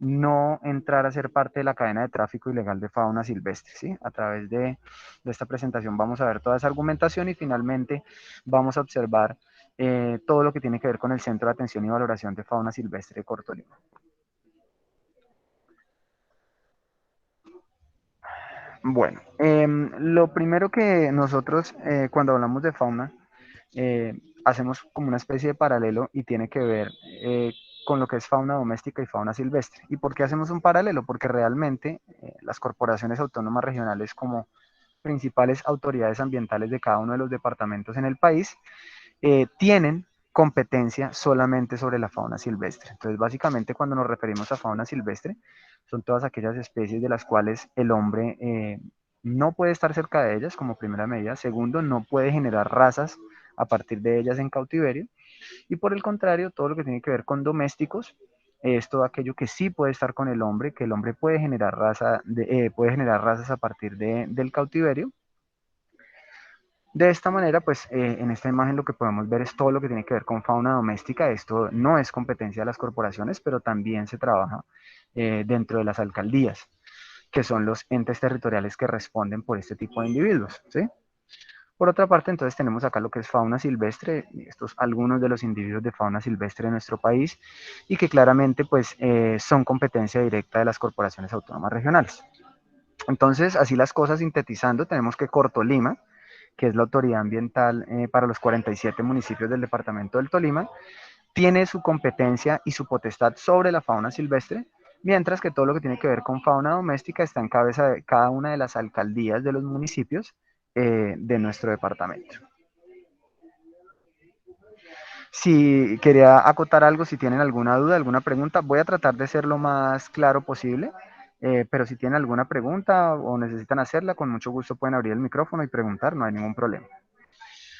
no entrar a ser parte de la cadena de tráfico ilegal de fauna silvestre, ¿sí? A través de esta presentación vamos a ver toda esa argumentación y finalmente vamos a observar todo lo que tiene que ver con el Centro de Atención y Valoración de Fauna Silvestre de Cortolima. Bueno, lo primero que nosotros cuando hablamos de fauna hacemos como una especie de paralelo y tiene que ver con lo que es fauna doméstica y fauna silvestre. ¿Y por qué hacemos un paralelo? Porque realmente las corporaciones autónomas regionales como principales autoridades ambientales de cada uno de los departamentos en el país tienen competencia solamente sobre la fauna silvestre. Entonces, básicamente, cuando nos referimos a fauna silvestre, son todas aquellas especies de las cuales el hombre no puede estar cerca de ellas como primera medida. Segundo, no puede generar razas a partir de ellas en cautiverio. Y por el contrario, todo lo que tiene que ver con domésticos es todo aquello que sí puede estar con el hombre, que el hombre puede generar, puede generar razas a partir del cautiverio. De esta manera, pues en esta imagen lo que podemos ver es todo lo que tiene que ver con fauna doméstica. Esto no es competencia de las corporaciones, pero también se trabaja dentro de las alcaldías, que son los entes territoriales que responden por este tipo de individuos, ¿sí? Por otra parte, entonces tenemos acá lo que es fauna silvestre, estos algunos de los individuos de fauna silvestre de nuestro país y que claramente pues son competencia directa de las corporaciones autónomas regionales. Entonces, así las cosas sintetizando, tenemos que Cortolima, que es la autoridad ambiental para los 47 municipios del departamento del Tolima, tiene su competencia y su potestad sobre la fauna silvestre, mientras que todo lo que tiene que ver con fauna doméstica está en cabeza de cada una de las alcaldías de los municipios de nuestro departamento. Si quería acotar algo, si tienen alguna duda, alguna pregunta, voy a tratar de ser lo más claro posible, pero si tienen alguna pregunta o necesitan hacerla, con mucho gusto pueden abrir el micrófono y preguntar, no hay ningún problema.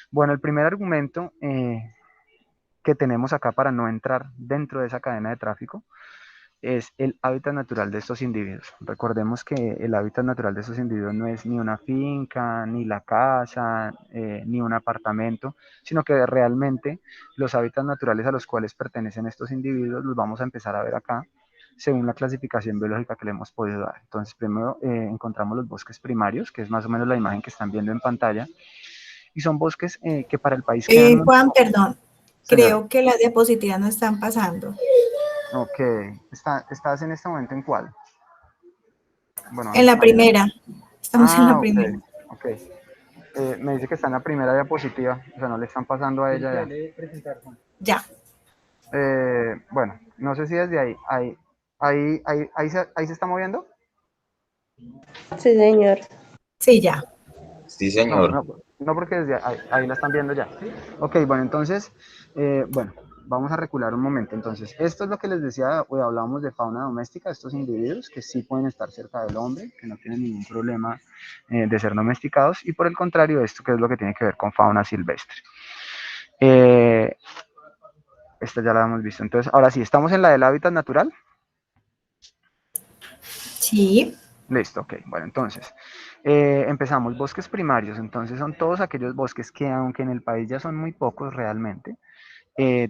Bueno, el primer argumento que tenemos acá para no entrar dentro de esa cadena de tráfico es el hábitat natural de estos individuos. Recordemos que el hábitat natural de estos individuos no es ni una finca, ni la casa, ni un apartamento, sino que realmente los hábitats naturales a los cuales pertenecen estos individuos los vamos a empezar a ver acá según la clasificación biológica que le hemos podido dar. Entonces, primero encontramos los bosques primarios, que es más o menos la imagen que están viendo en pantalla, y son bosques que para el país quedan muy... Juan, perdón, Señora, creo que las diapositivas no están pasando. ok, ¿estás en este momento en cuál? Bueno, En la ahí. primera, estamos en la Ok, primera. ok. Me dice que está en la primera diapositiva, o sea, no le están pasando a ella ya. Ya, Bueno, no sé si desde ahí se está moviendo. Sí, señor. sí, ya. Sí, No, señor. no, no porque desde ahí la están viendo ya. Ok, bueno, entonces, bueno, vamos a recular un momento. Entonces, esto es lo que les decía, hoy hablábamos de fauna doméstica, estos individuos que sí pueden estar cerca del hombre, que no tienen ningún problema de ser domesticados, y por el contrario, esto que es lo que tiene que ver con fauna silvestre. Esta ya la hemos visto. Entonces, ahora sí, estamos en la del hábitat natural. Sí. Listo, ok. Bueno, entonces, empezamos. Bosques primarios. Entonces, son todos aquellos bosques que, aunque en el país ya son muy pocos realmente,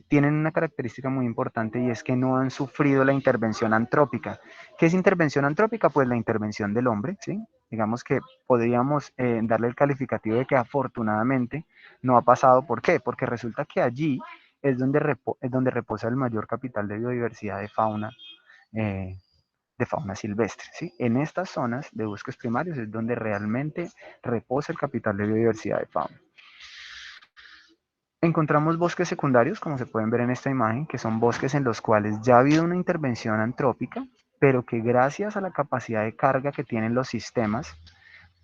tienen una característica muy importante y es que no han sufrido la intervención antrópica. ¿Qué es intervención antrópica? Pues la intervención del hombre, ¿sí? Digamos que podríamos darle el calificativo de que afortunadamente no ha pasado. ¿Por qué? Porque resulta que allí es donde reposa el mayor capital de biodiversidad eh, de fauna silvestre, ¿sí? En estas zonas de bosques primarios es donde realmente reposa el capital de biodiversidad de fauna. Encontramos bosques secundarios, como se pueden ver en esta imagen, que son bosques en los cuales ya ha habido una intervención antrópica, pero que gracias a la capacidad de carga que tienen los sistemas,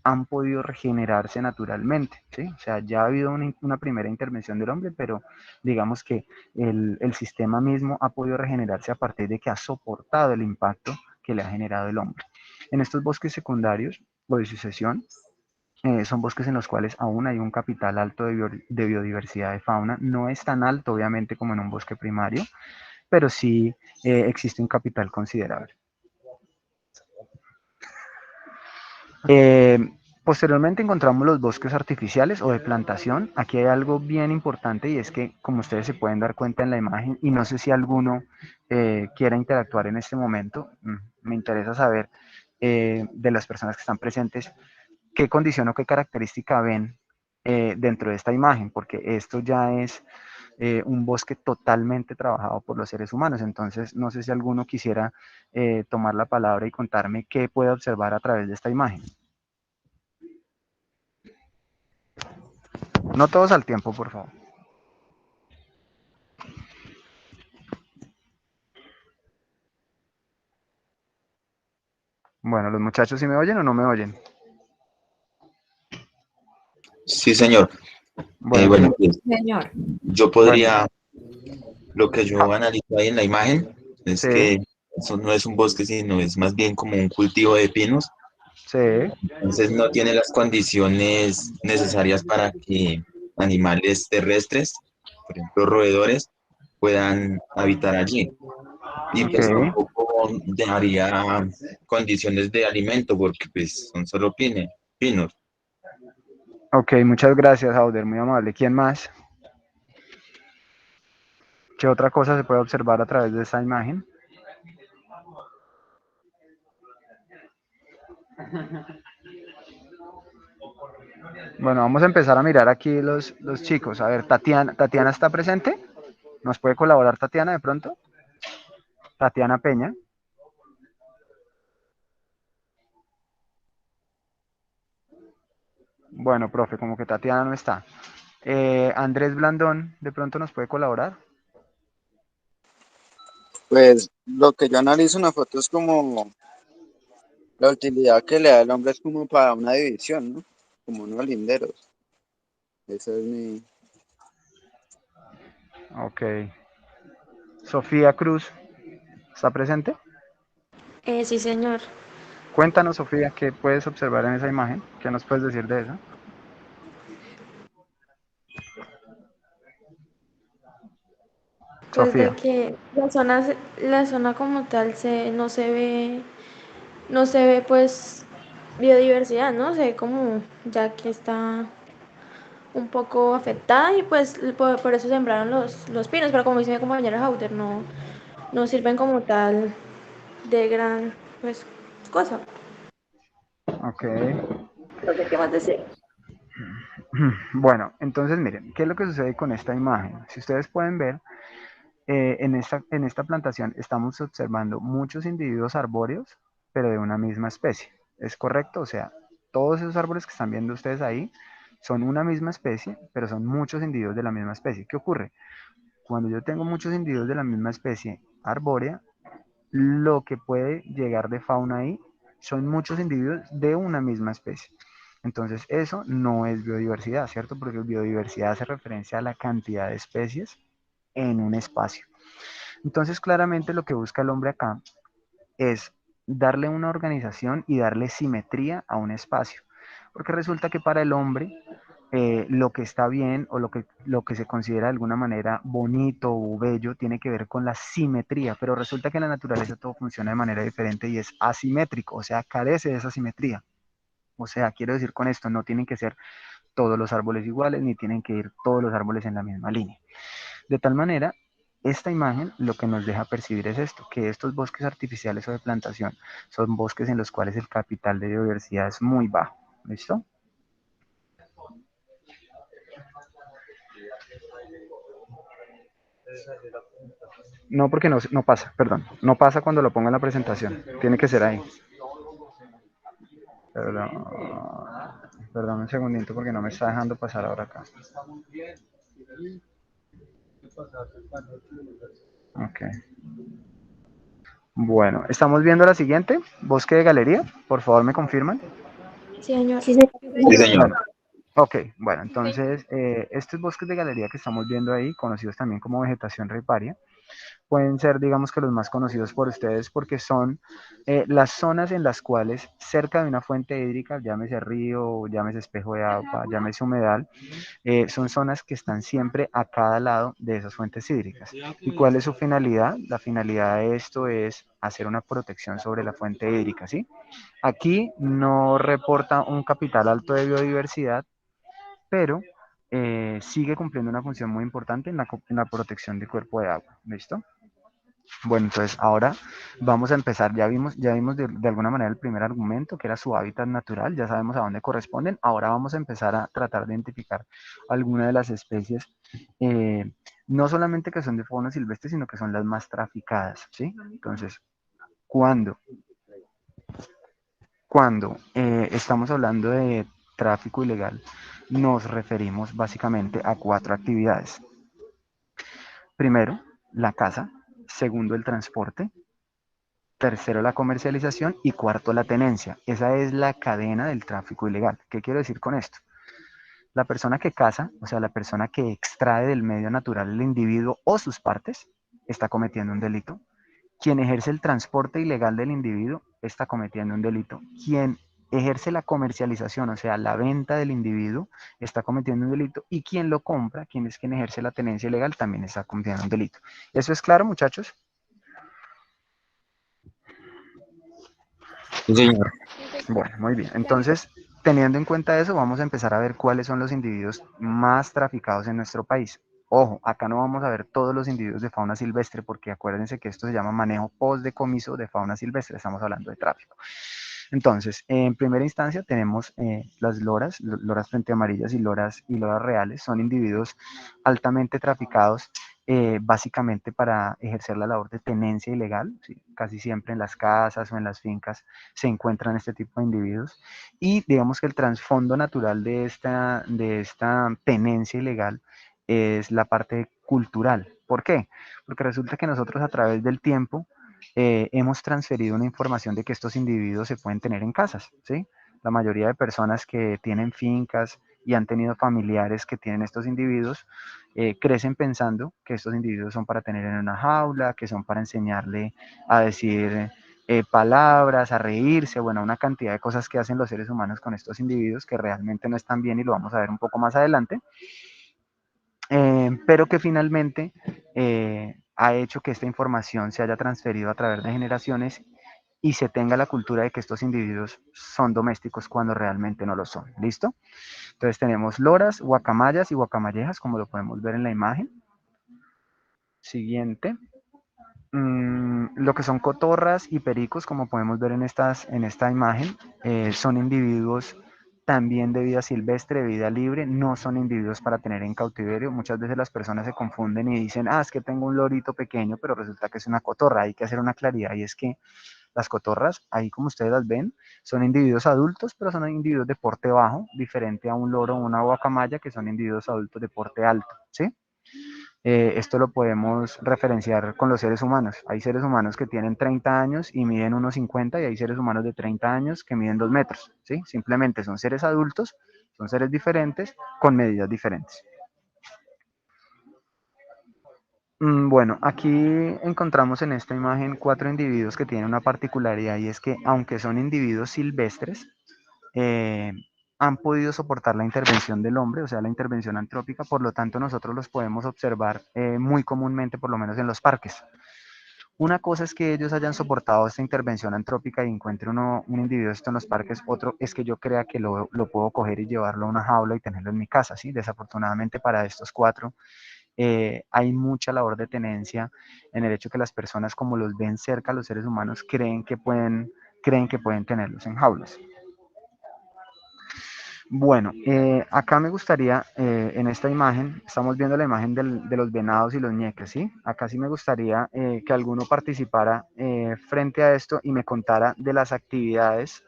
han podido regenerarse naturalmente, ¿sí? O sea, ya ha habido una primera intervención del hombre, pero digamos que el sistema mismo ha podido regenerarse a partir de que ha soportado el impacto que le ha generado el hombre. En estos bosques secundarios o de sucesión, son bosques en los cuales aún hay un capital alto de biodiversidad de fauna. No es tan alto, obviamente, como en un bosque primario, pero sí existe un capital considerable. Posteriormente encontramos los bosques artificiales o de plantación. Aquí hay algo bien importante y es que, como ustedes se pueden dar cuenta en la imagen, y no sé si alguno quiera interactuar en este momento, me interesa saber de las personas que están presentes, qué condición o qué característica ven dentro de esta imagen, porque esto ya es un bosque totalmente trabajado por los seres humanos. Entonces, no sé si alguno quisiera tomar la palabra y contarme qué puede observar a través de esta imagen. No todos al tiempo, por favor. Bueno, los muchachos, ¿sí me oyen o no me oyen? Sí, señor. Bueno, Bueno, pues, Señor. yo bueno, podría, lo que yo analizo ahí en la imagen es sí, que eso no es un bosque, sino es más bien como un cultivo de pinos. sí, Entonces no tiene las condiciones necesarias para que animales terrestres, por ejemplo roedores, puedan habitar allí. Y ok, pues tampoco dejaría condiciones de alimento porque pues son solo pinos. ok, muchas gracias, Auder, muy amable. ¿Quién más? ¿Qué otra cosa se puede observar a través de esa imagen? Bueno, vamos a empezar a mirar aquí los chicos. A ver, ¿Tatiana está presente? ¿Nos puede colaborar Tatiana de pronto? Tatiana Peña. Bueno, profe, como que Tatiana no está. Andrés Blandón, ¿de pronto nos puede colaborar? Pues lo que yo analizo en la foto es como la utilidad que le da el hombre es como para una división, ¿no? Como unos linderos. Esa es mi... Ok. Sofía Cruz, ¿está presente? Sí, señor. Cuéntanos, Sofía, ¿qué puedes observar en esa imagen? ¿Qué nos puedes decir de eso? Pues de Sofía. que la zona como tal no se ve pues biodiversidad, ¿no? Se ve como ya que está un poco afectada y pues por eso sembraron los pinos, pero como dice mi compañera Hauter, no sirven como tal de gran pues cosa. Ok. No sé qué más decir. Bueno, entonces miren, ¿qué es lo que sucede con esta imagen? Si ustedes pueden ver, en esta plantación estamos observando muchos individuos arbóreos, pero de una misma especie. ¿Es correcto? O sea, todos esos árboles que están viendo ustedes ahí son una misma especie, pero son muchos individuos de la misma especie. ¿Qué ocurre? Cuando yo tengo muchos individuos de la misma especie arbórea, lo que puede llegar de fauna ahí son muchos individuos de una misma especie. Entonces, eso no es biodiversidad, ¿cierto? Porque biodiversidad hace referencia a la cantidad de especies en un espacio. Entonces, claramente lo que busca el hombre acá es darle una organización y darle simetría a un espacio. Porque resulta que para el hombre lo que está bien o lo que se considera de alguna manera bonito o bello tiene que ver con la simetría, pero resulta que en la naturaleza todo funciona de manera diferente y es asimétrico, o sea, carece de esa simetría. O sea, quiero decir con esto, no tienen que ser todos los árboles iguales ni tienen que ir todos los árboles en la misma línea. De tal manera, esta imagen lo que nos deja percibir es esto, que estos bosques artificiales o de plantación son bosques en los cuales el capital de biodiversidad es muy bajo. ¿Listo? No, porque no pasa, perdón. No pasa cuando lo ponga en la presentación. Tiene que ser ahí. Perdón, perdón un segundito porque no me está dejando pasar ahora acá. Ok. Bueno, estamos viendo la siguiente. Bosque de galería. Por favor, me confirman. Sí, señor. Sí, señor. Sí, señor. Bueno, ok, bueno, entonces estos bosques de galería que estamos viendo ahí, conocidos también como vegetación riparia, pueden ser, digamos que los más conocidos por ustedes, porque son las zonas en las cuales cerca de una fuente hídrica, llámese río, llámese espejo de agua, llámese humedal, son zonas que están siempre a cada lado de esas fuentes hídricas. ¿Y cuál es su finalidad? La finalidad de esto es hacer una protección sobre la fuente hídrica, ¿sí? Aquí no reporta un capital alto de biodiversidad, pero sigue cumpliendo una función muy importante en la protección del cuerpo de agua. ¿Listo? Bueno, entonces ahora vamos a empezar. Ya vimos de alguna manera el primer argumento, que era su hábitat natural, ya sabemos a dónde corresponden. Ahora vamos a empezar a tratar de identificar algunas de las especies, eh, no solamente que son de fauna silvestre, sino que son las más traficadas, ¿sí? Entonces, ¿cuándo? Cuando estamos hablando de tráfico ilegal, nos referimos básicamente a 4 actividades. Primero, la caza. Segundo, el transporte. Tercero, la comercialización. Y cuarto, la tenencia. Esa es la cadena del tráfico ilegal. ¿Qué quiero decir con esto? La persona que caza, o sea, la persona que extrae del medio natural el individuo o sus partes, está cometiendo un delito. Quien ejerce el transporte ilegal del individuo está cometiendo un delito. Quien ejerce la comercialización, o sea, la venta del individuo, está cometiendo un delito. Y quien lo compra, quien es quien ejerce la tenencia ilegal, también está cometiendo un delito. ¿Eso es claro, muchachos? Sí, señor. Bueno, muy bien. Entonces, teniendo en cuenta eso, vamos a empezar a ver cuáles son los individuos más traficados en nuestro país. Ojo, acá no vamos a ver todos los individuos de fauna silvestre, porque acuérdense que esto se llama manejo post-decomiso de fauna silvestre, estamos hablando de tráfico. Entonces, en primera instancia tenemos las loras frente amarillas y loras reales, son individuos altamente traficados, básicamente para ejercer la labor de tenencia ilegal, ¿sí? Casi siempre en las casas o en las fincas se encuentran este tipo de individuos, y digamos que el trasfondo natural de esta tenencia ilegal es la parte cultural. ¿Por qué? Porque resulta que nosotros a través del tiempo hemos transferido una información de que estos individuos se pueden tener en casas, ¿sí? La mayoría de personas que tienen fincas y han tenido familiares que tienen estos individuos, crecen pensando que estos individuos son para tener en una jaula, que son para enseñarle a decir palabras, a reírse, bueno, una cantidad de cosas que hacen los seres humanos con estos individuos que realmente no están bien y lo vamos a ver un poco más adelante, pero que finalmente ha hecho que esta información se haya transferido a través de generaciones y se tenga la cultura de que estos individuos son domésticos cuando realmente no lo son. ¿Listo? Entonces tenemos loras, guacamayas y guacamallejas, como lo podemos ver en la imagen. Siguiente. Lo que son cotorras y pericos, como podemos ver en esta imagen, son individuos también de vida silvestre, de vida libre, no son individuos para tener en cautiverio. Muchas veces las personas se confunden y dicen, ah, es que tengo un lorito pequeño, pero resulta que es una cotorra. Hay que hacer una claridad y es que las cotorras, ahí como ustedes las ven, son individuos adultos, pero son individuos de porte bajo, diferente a un loro o una guacamaya, que son individuos adultos de porte alto, ¿sí? Esto lo podemos referenciar con los seres humanos. Hay seres humanos que tienen 30 años y miden unos 50 y hay seres humanos de 30 años que miden 2 metros. ¿Sí? Simplemente son seres adultos, son seres diferentes con medidas diferentes. Bueno, aquí encontramos en esta imagen 4 individuos que tienen una particularidad y es que aunque son individuos silvestres, eh, han podido soportar la intervención del hombre, o sea, la intervención antrópica, por lo tanto nosotros los podemos observar muy comúnmente, por lo menos en los parques. Una cosa es que ellos hayan soportado esta intervención antrópica y encuentre un individuo esto en los parques, otro es que yo crea que lo puedo coger y llevarlo a una jaula y tenerlo en mi casa, ¿sí? Desafortunadamente para estos 4 hay mucha labor de tenencia en el hecho que las personas, como los ven cerca, los seres humanos, creen que pueden tenerlos en jaulas. Bueno, acá me gustaría, en esta imagen, estamos viendo la imagen de los venados y los ñeques, ¿sí? Acá sí me gustaría que alguno participara frente a esto y me contara de las actividades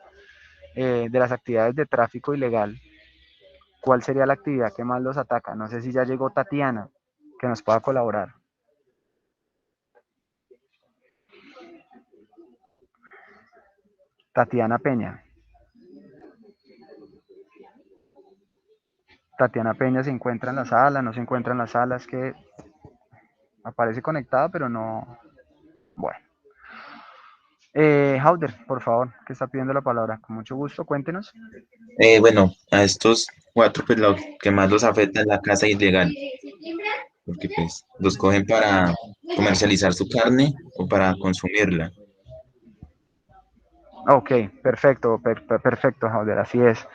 de tráfico ilegal. ¿Cuál sería la actividad que más los ataca? No sé si ya llegó Tatiana, que nos pueda colaborar. Tatiana Peña. Tatiana Peña se encuentra en la sala, no se encuentra en la sala, es que Aparece conectada, pero no. Bueno. Hauder, por favor, que está pidiendo la palabra. Con mucho gusto, cuéntenos. Bueno, a estos cuatro, pues lo que más los afecta es la caza ilegal, porque pues los cogen para comercializar su carne o para consumirla. Ok, perfecto, perfecto, Hauder, así es.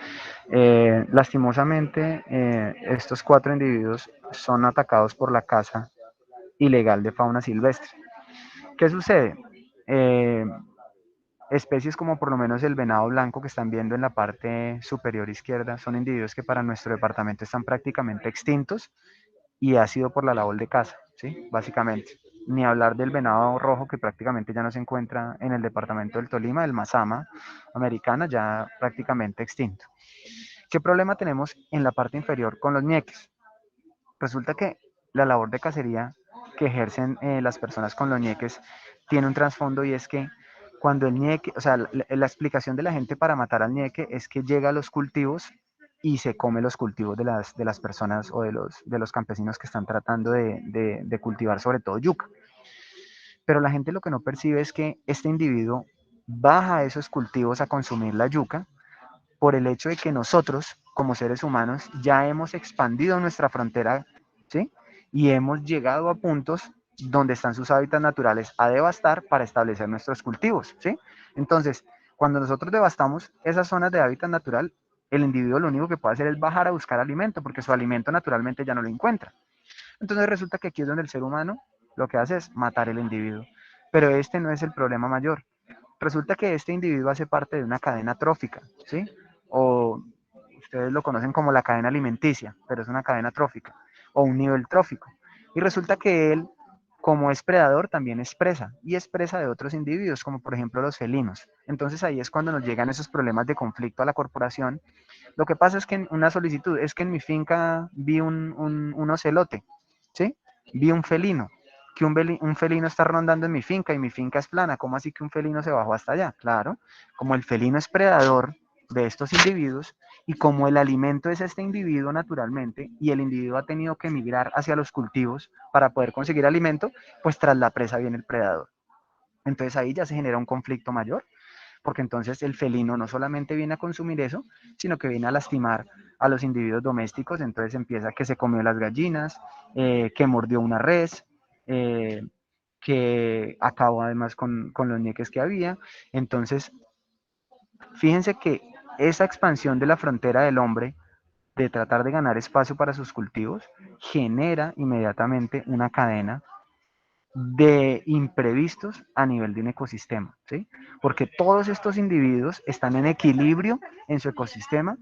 Lastimosamente, estos 4 individuos son atacados por la caza ilegal de fauna silvestre. ¿Qué sucede? Eh, Especies como por lo menos el venado blanco que están viendo en la parte superior izquierda son individuos que para nuestro departamento están prácticamente extintos y ha sido por la labor de caza, ¿sí? Básicamente. Ni hablar del venado rojo que prácticamente ya no se encuentra en el departamento del Tolima, el Mazama americana, ya prácticamente extinto. ¿Qué problema tenemos en la parte inferior con los ñeques? Resulta que la labor de cacería que ejercen las personas con los ñeques tiene un trasfondo y es que cuando el ñeque, o sea, la explicación de la gente para matar al ñeque es que llega a los cultivos y se come los cultivos de las personas o de los campesinos que están tratando de cultivar sobre todo yuca. Pero la gente lo que no percibe es que este individuo baja a esos cultivos a consumir la yuca por el hecho de que nosotros, como seres humanos, ya hemos expandido nuestra frontera, ¿sí? Y hemos llegado a puntos donde están sus hábitats naturales a devastar para establecer nuestros cultivos, ¿sí? Entonces, cuando nosotros devastamos esas zonas de hábitat natural, el individuo lo único que puede hacer es bajar a buscar alimento, porque su alimento naturalmente ya no lo encuentra. Entonces resulta que aquí es donde el ser humano lo que hace es matar el individuo. Pero este no es el problema mayor. Resulta que este individuo hace parte de una cadena trófica, ¿sí? O ustedes lo conocen como la cadena alimenticia, pero es una cadena trófica o un nivel trófico. Y resulta que él, como es predador, también es presa y es presa de otros individuos, como por ejemplo los felinos. Entonces ahí es cuando nos llegan esos problemas de conflicto a la corporación. Lo que pasa es que en una solicitud es que en mi finca vi un ocelote, ¿sí? Vi un felino, que un felino está rondando en mi finca y mi finca es plana. ¿Cómo así que un felino se bajó hasta allá? Claro, como el felino es predador de estos individuos y como el alimento es este individuo naturalmente y el individuo ha tenido que migrar hacia los cultivos para poder conseguir alimento, pues tras la presa viene el predador. Entonces ahí ya se genera un conflicto mayor, porque entonces el felino no solamente viene a consumir eso, sino que viene a lastimar a los individuos domésticos, entonces empieza que se comió las gallinas, que mordió una res, eh, que acabó además con los ñeques que había. Entonces, fíjense que esa expansión de la frontera del hombre, de tratar de ganar espacio para sus cultivos, genera inmediatamente una cadena de imprevistos a nivel de un ecosistema, ¿sí? Porque todos estos individuos están en equilibrio en su ecosistema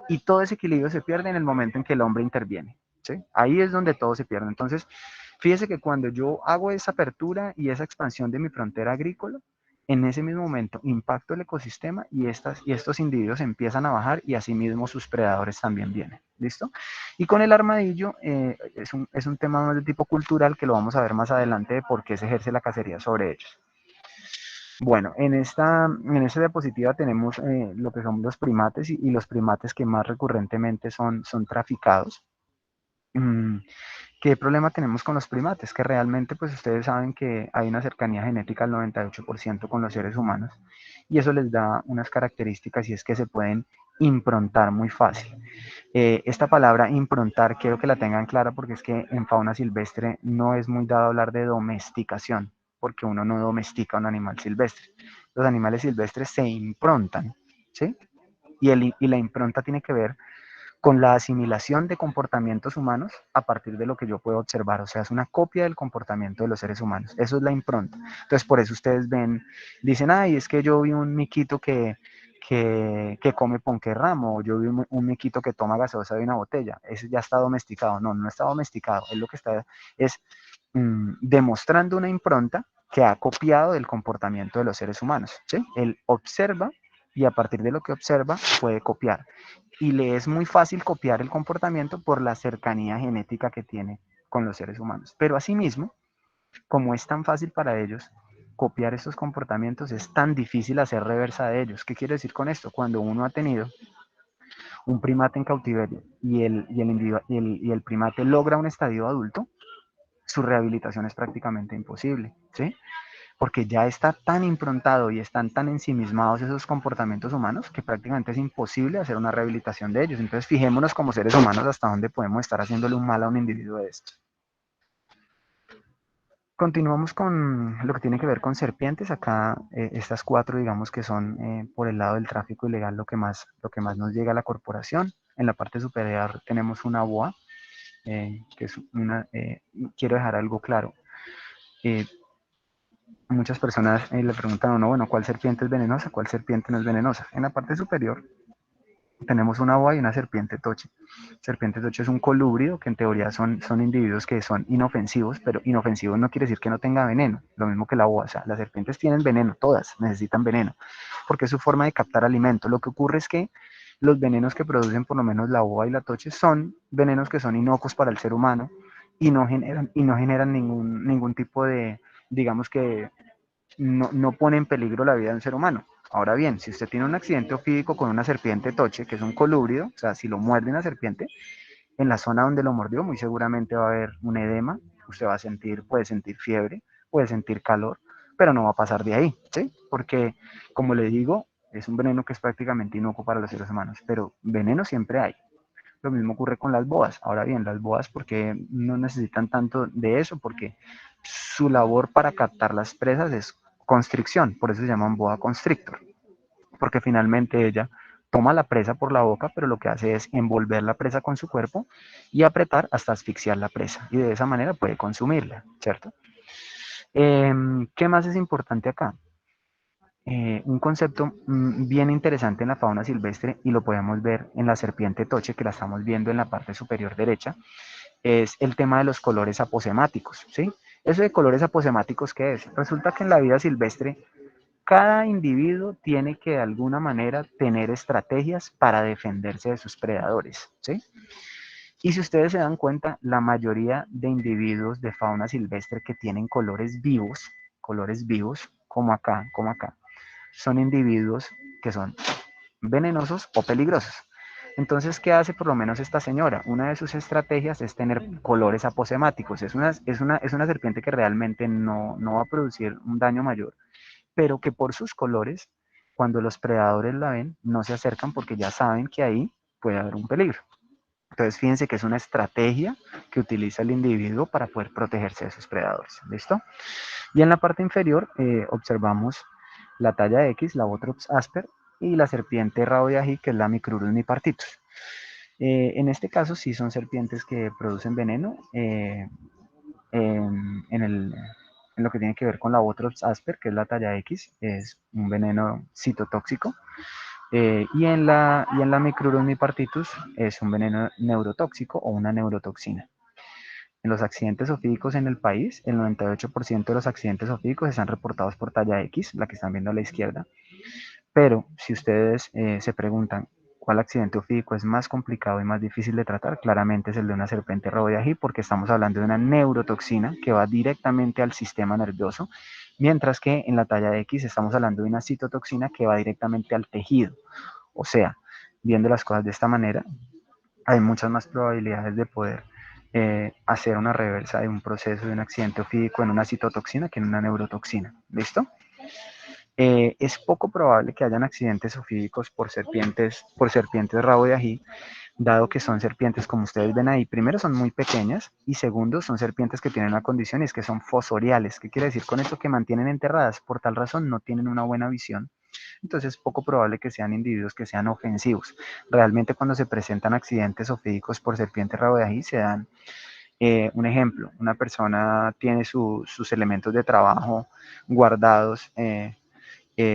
y todo ese equilibrio se pierde en el momento en que el hombre interviene, ¿sí? Ahí es donde todo se pierde. Entonces, fíjese que cuando yo hago esa apertura y esa expansión de mi frontera agrícola, en ese mismo momento impacto el ecosistema y estos individuos empiezan a bajar y asimismo sus predadores también vienen. ¿Listo? Y con el armadillo es un tema más de tipo cultural que lo vamos a ver más adelante de por qué se ejerce la cacería sobre ellos. Bueno, en esta diapositiva tenemos lo que son los primates y los primates que más recurrentemente son traficados. ¿Qué problema tenemos con los primates? Que realmente, pues ustedes saben que hay una cercanía genética al 98% con los seres humanos y eso les da unas características y es que se pueden improntar muy fácil. Esta palabra improntar quiero que la tengan clara porque es que en fauna silvestre no es muy dado hablar de domesticación, porque uno no domestica un animal silvestre. Los animales silvestres se improntan, ¿sí? Y la impronta tiene que ver con la asimilación de comportamientos humanos a partir de lo que yo puedo observar. O sea, es una copia del comportamiento de los seres humanos. Eso es la impronta. Entonces, por eso ustedes ven, dicen, ay, es que yo vi un miquito que come ponqué ramo, o yo vi un miquito que toma gaseosa de una botella. Ese ya está domesticado. No, no está domesticado. Él lo que está es demostrando una impronta que ha copiado del comportamiento de los seres humanos, ¿sí? Él observa y a partir de lo que observa puede copiar. Y le es muy fácil copiar el comportamiento por la cercanía genética que tiene con los seres humanos. Pero asimismo, como es tan fácil para ellos copiar estos comportamientos, es tan difícil hacer reversa de ellos. ¿Qué quiero decir con esto? Cuando uno ha tenido un primate en cautiverio y el primate logra un estadio adulto, su rehabilitación es prácticamente imposible, ¿sí? Porque ya está tan improntado y están tan ensimismados esos comportamientos humanos que prácticamente es imposible hacer una rehabilitación de ellos. Entonces, fijémonos como seres humanos hasta dónde podemos estar haciéndole un mal a un individuo de esto. Continuamos con lo que tiene que ver con serpientes. Acá estas cuatro, digamos que son por el lado del tráfico ilegal lo que más nos llega a la corporación. En la parte superior tenemos una boa, que es una, quiero dejar algo claro. Eh, Muchas personas le preguntan a uno, bueno, ¿cuál serpiente es venenosa? ¿Cuál serpiente no es venenosa? En la parte superior tenemos una boa y una serpiente toche. Serpiente toche es un colúbrido que en teoría son individuos que son inofensivos, pero inofensivos no quiere decir que no tenga veneno, lo mismo que la boa. O sea, las serpientes tienen veneno, todas necesitan veneno, porque es su forma de captar alimento. Lo que ocurre es que los venenos que producen por lo menos la boa y la toche son venenos que son inocuos para el ser humano y no generan ningún tipo de, digamos que no pone en peligro la vida de un ser humano. Ahora bien, si usted tiene un accidente ofídico con una serpiente toche, que es un colúbrido, o sea, si lo muerde una serpiente, en la zona donde lo mordió, muy seguramente va a haber un edema, usted va a sentir, puede sentir fiebre, puede sentir calor, pero no va a pasar de ahí, ¿sí? Porque, como le digo, es un veneno que es prácticamente inocuo para los seres humanos, pero veneno siempre hay. Lo mismo ocurre con las boas. Ahora bien, las boas, porque no necesitan tanto de eso, porque su labor para captar las presas es constricción, por eso se llaman boa constrictor, porque finalmente ella toma la presa por la boca, pero lo que hace es envolver la presa con su cuerpo y apretar hasta asfixiar la presa, y de esa manera puede consumirla, ¿cierto? ¿Qué más es importante acá? Un concepto bien interesante en la fauna silvestre, y lo podemos ver en la serpiente toche, que la estamos viendo en la parte superior derecha, es el tema de los colores aposemáticos, ¿sí? Eso de colores aposemáticos, ¿qué es? Resulta que en la vida silvestre cada individuo tiene que de alguna manera tener estrategias para defenderse de sus predadores, ¿sí? Y si ustedes se dan cuenta, la mayoría de individuos de fauna silvestre que tienen colores vivos, como acá, son individuos que son venenosos o peligrosos. Entonces, ¿qué hace por lo menos esta señora? Una de sus estrategias es tener colores aposemáticos. Es una serpiente que realmente no va a producir un daño mayor, pero que por sus colores, cuando los predadores la ven, no se acercan porque ya saben que ahí puede haber un peligro. Entonces, fíjense que es una estrategia que utiliza el individuo para poder protegerse de sus predadores. ¿Listo? Y en la parte inferior observamos la talla X, la Botrops asper, y la serpiente rabo de ají, que es la Micrurus nipartitus. En este caso sí son serpientes que producen veneno en lo que tiene que ver con la Botrops asper, que es la talla X, es un veneno citotóxico. Y en la Micrurus nipartitus es un veneno neurotóxico o una neurotoxina. En los accidentes ofídicos en el país, el 98% de los accidentes ofídicos están reportados por talla X, la que están viendo a la izquierda. Pero si ustedes se preguntan cuál accidente ofídico es más complicado y más difícil de tratar, claramente es el de una serpiente rabo de ají, porque estamos hablando de una neurotoxina que va directamente al sistema nervioso, mientras que en la talla X estamos hablando de una citotoxina que va directamente al tejido. O sea, viendo las cosas de esta manera, hay muchas más probabilidades de poder hacer una reversa de un proceso de un accidente ofídico en una citotoxina que en una neurotoxina. ¿Listo? Es poco probable que hayan accidentes ofídicos por serpientes rabo de ají, dado que son serpientes, como ustedes ven ahí, primero son muy pequeñas y segundo son serpientes que tienen una condición y es que son fosoriales. ¿Qué quiere decir con esto? Que mantienen enterradas, por tal razón no tienen una buena visión. Entonces es poco probable que sean individuos que sean ofensivos. Realmente cuando se presentan accidentes ofídicos por serpiente rabo de ají se dan un ejemplo, una persona tiene sus elementos de trabajo guardados,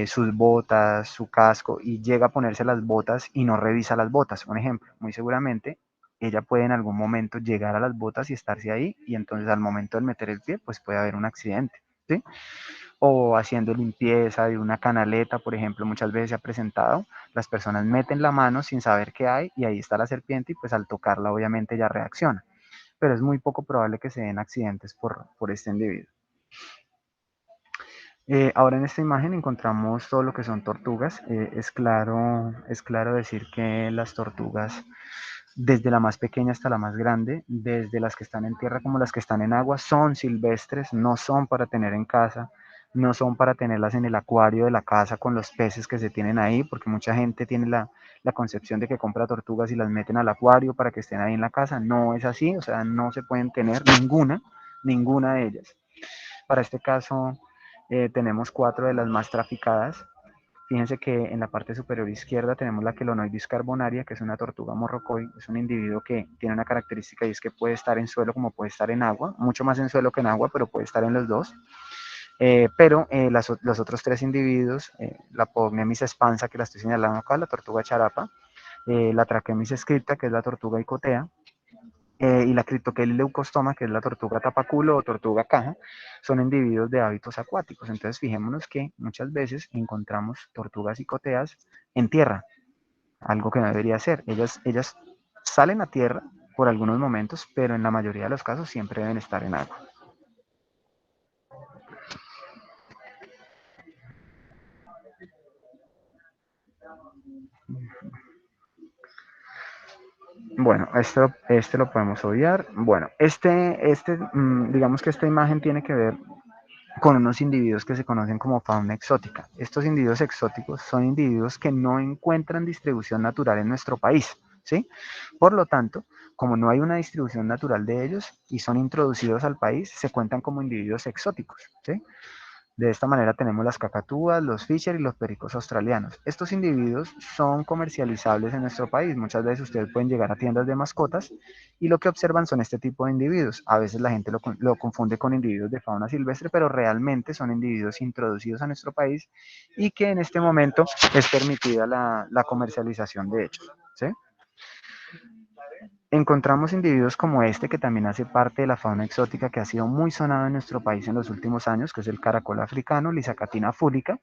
sus botas, su casco, y llega a ponerse las botas y no revisa las botas, un ejemplo, muy seguramente ella puede en algún momento llegar a las botas y estarse ahí, y entonces al momento de meter el pie, pues puede haber un accidente, ¿sí? O haciendo limpieza de una canaleta, por ejemplo, muchas veces se ha presentado, las personas meten la mano sin saber qué hay y ahí está la serpiente y pues al tocarla obviamente ya reacciona, pero es muy poco probable que se den accidentes por este individuo. Ahora en esta imagen encontramos todo lo que son tortugas. Es claro decir que las tortugas desde la más pequeña hasta la más grande, desde las que están en tierra como las que están en agua, son silvestres, no son para tener en casa, no son para tenerlas en el acuario de la casa con los peces que se tienen ahí, porque mucha gente tiene la concepción de que compra tortugas y las meten al acuario para que estén ahí en la casa. No es así, o sea, no se pueden tener ninguna de ellas. Para este caso, tenemos 4 de las más traficadas. Fíjense que en la parte superior izquierda tenemos la Chelonoidis carbonaria, que es una tortuga morrocoy. Es un individuo que tiene una característica y es que puede estar en suelo como puede estar en agua, mucho más en suelo que en agua, pero puede estar en los dos. Los otros 3 individuos, la Pognemis expansa, que la estoy señalando acá, la tortuga charapa, la Trachemis scripta, que es la tortuga icotea, y la Cryptocheilus leucostoma, que es la tortuga tapaculo o tortuga caja, son individuos de hábitos acuáticos. Entonces, fijémonos que muchas veces encontramos tortugas icoteas en tierra, algo que no debería ser. Ellas salen a tierra por algunos momentos, pero en la mayoría de los casos siempre deben estar en agua. Bueno, este lo podemos obviar. Bueno, digamos que esta imagen tiene que ver con unos individuos que se conocen como fauna exótica. Estos individuos exóticos son individuos que no encuentran distribución natural en nuestro país, ¿sí? Por lo tanto, como no hay una distribución natural de ellos y son introducidos al país, se cuentan como individuos exóticos, ¿sí? De esta manera tenemos las cacatúas, los fisher y los pericos australianos. Estos individuos son comercializables en nuestro país. Muchas veces ustedes pueden llegar a tiendas de mascotas y lo que observan son este tipo de individuos. A veces la gente lo confunde con individuos de fauna silvestre, pero realmente son individuos introducidos a nuestro país y que en este momento es permitida la comercialización de ellos, ¿sí? Encontramos individuos como este, que también hace parte de la fauna exótica que ha sido muy sonado en nuestro país en los últimos años, que es el caracol africano, Lysacatina fúlica,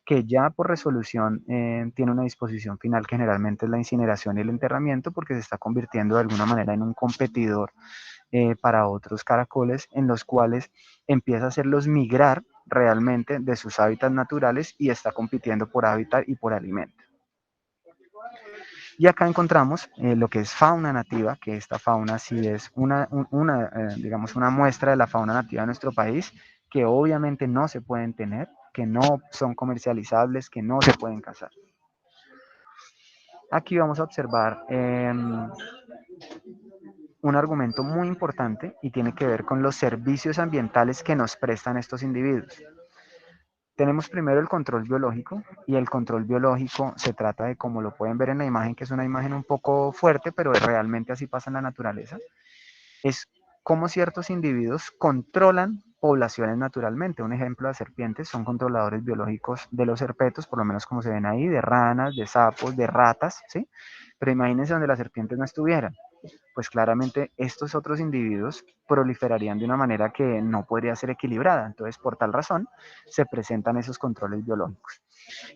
que ya por resolución tiene una disposición final que generalmente es la incineración y el enterramiento, porque se está convirtiendo de alguna manera en un competidor para otros caracoles, en los cuales empieza a hacerlos migrar realmente de sus hábitats naturales y está compitiendo por hábitat y por alimento. Y acá encontramos lo que es fauna nativa, que esta fauna sí es digamos, una muestra de la fauna nativa de nuestro país, que obviamente no se pueden tener, que no son comercializables, que no se pueden cazar. Aquí vamos a observar un argumento muy importante y tiene que ver con los servicios ambientales que nos prestan estos individuos. Tenemos primero el control biológico, y el control biológico se trata de, como lo pueden ver en la imagen, que es una imagen un poco fuerte, pero realmente así pasa en la naturaleza, es cómo ciertos individuos controlan poblaciones naturalmente. Un ejemplo de serpientes son controladores biológicos de los herpetos, por lo menos como se ven ahí, de ranas, de sapos, de ratas, ¿sí? Pero imagínense donde las serpientes no estuvieran. Pues claramente estos otros individuos proliferarían de una manera que no podría ser equilibrada. Entonces, por tal razón, se presentan esos controles biológicos.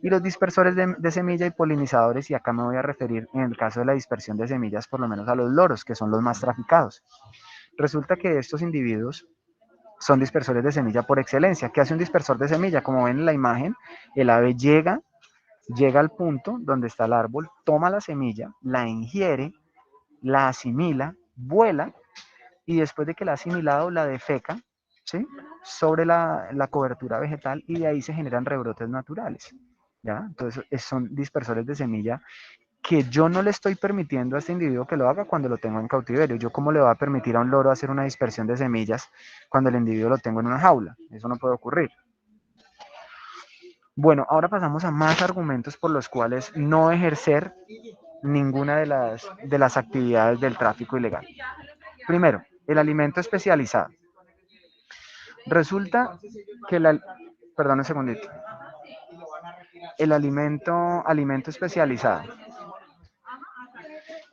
Y los dispersores de semilla y polinizadores, y acá me voy a referir en el caso de la dispersión de semillas, por lo menos a los loros, que son los más traficados. Resulta que estos individuos son dispersores de semilla por excelencia. ¿Qué hace un dispersor de semilla? Como ven en la imagen, el ave llega al punto donde está el árbol, toma la semilla, la ingiere, la asimila, vuela, y después de que la ha asimilado, la defeca, ¿sí? Sobre la cobertura vegetal, y de ahí se generan rebrotes naturales, ¿ya? Entonces son dispersores de semilla que yo no le estoy permitiendo a este individuo que lo haga cuando lo tengo en cautiverio. ¿Yo cómo le voy a permitir a un loro hacer una dispersión de semillas cuando el individuo lo tengo en una jaula? Eso no puede ocurrir. Bueno, ahora pasamos a más argumentos por los cuales no ejercer ninguna de las actividades del tráfico ilegal. Primero, el alimento especializado. Resulta que perdón un segundito. El alimento especializado.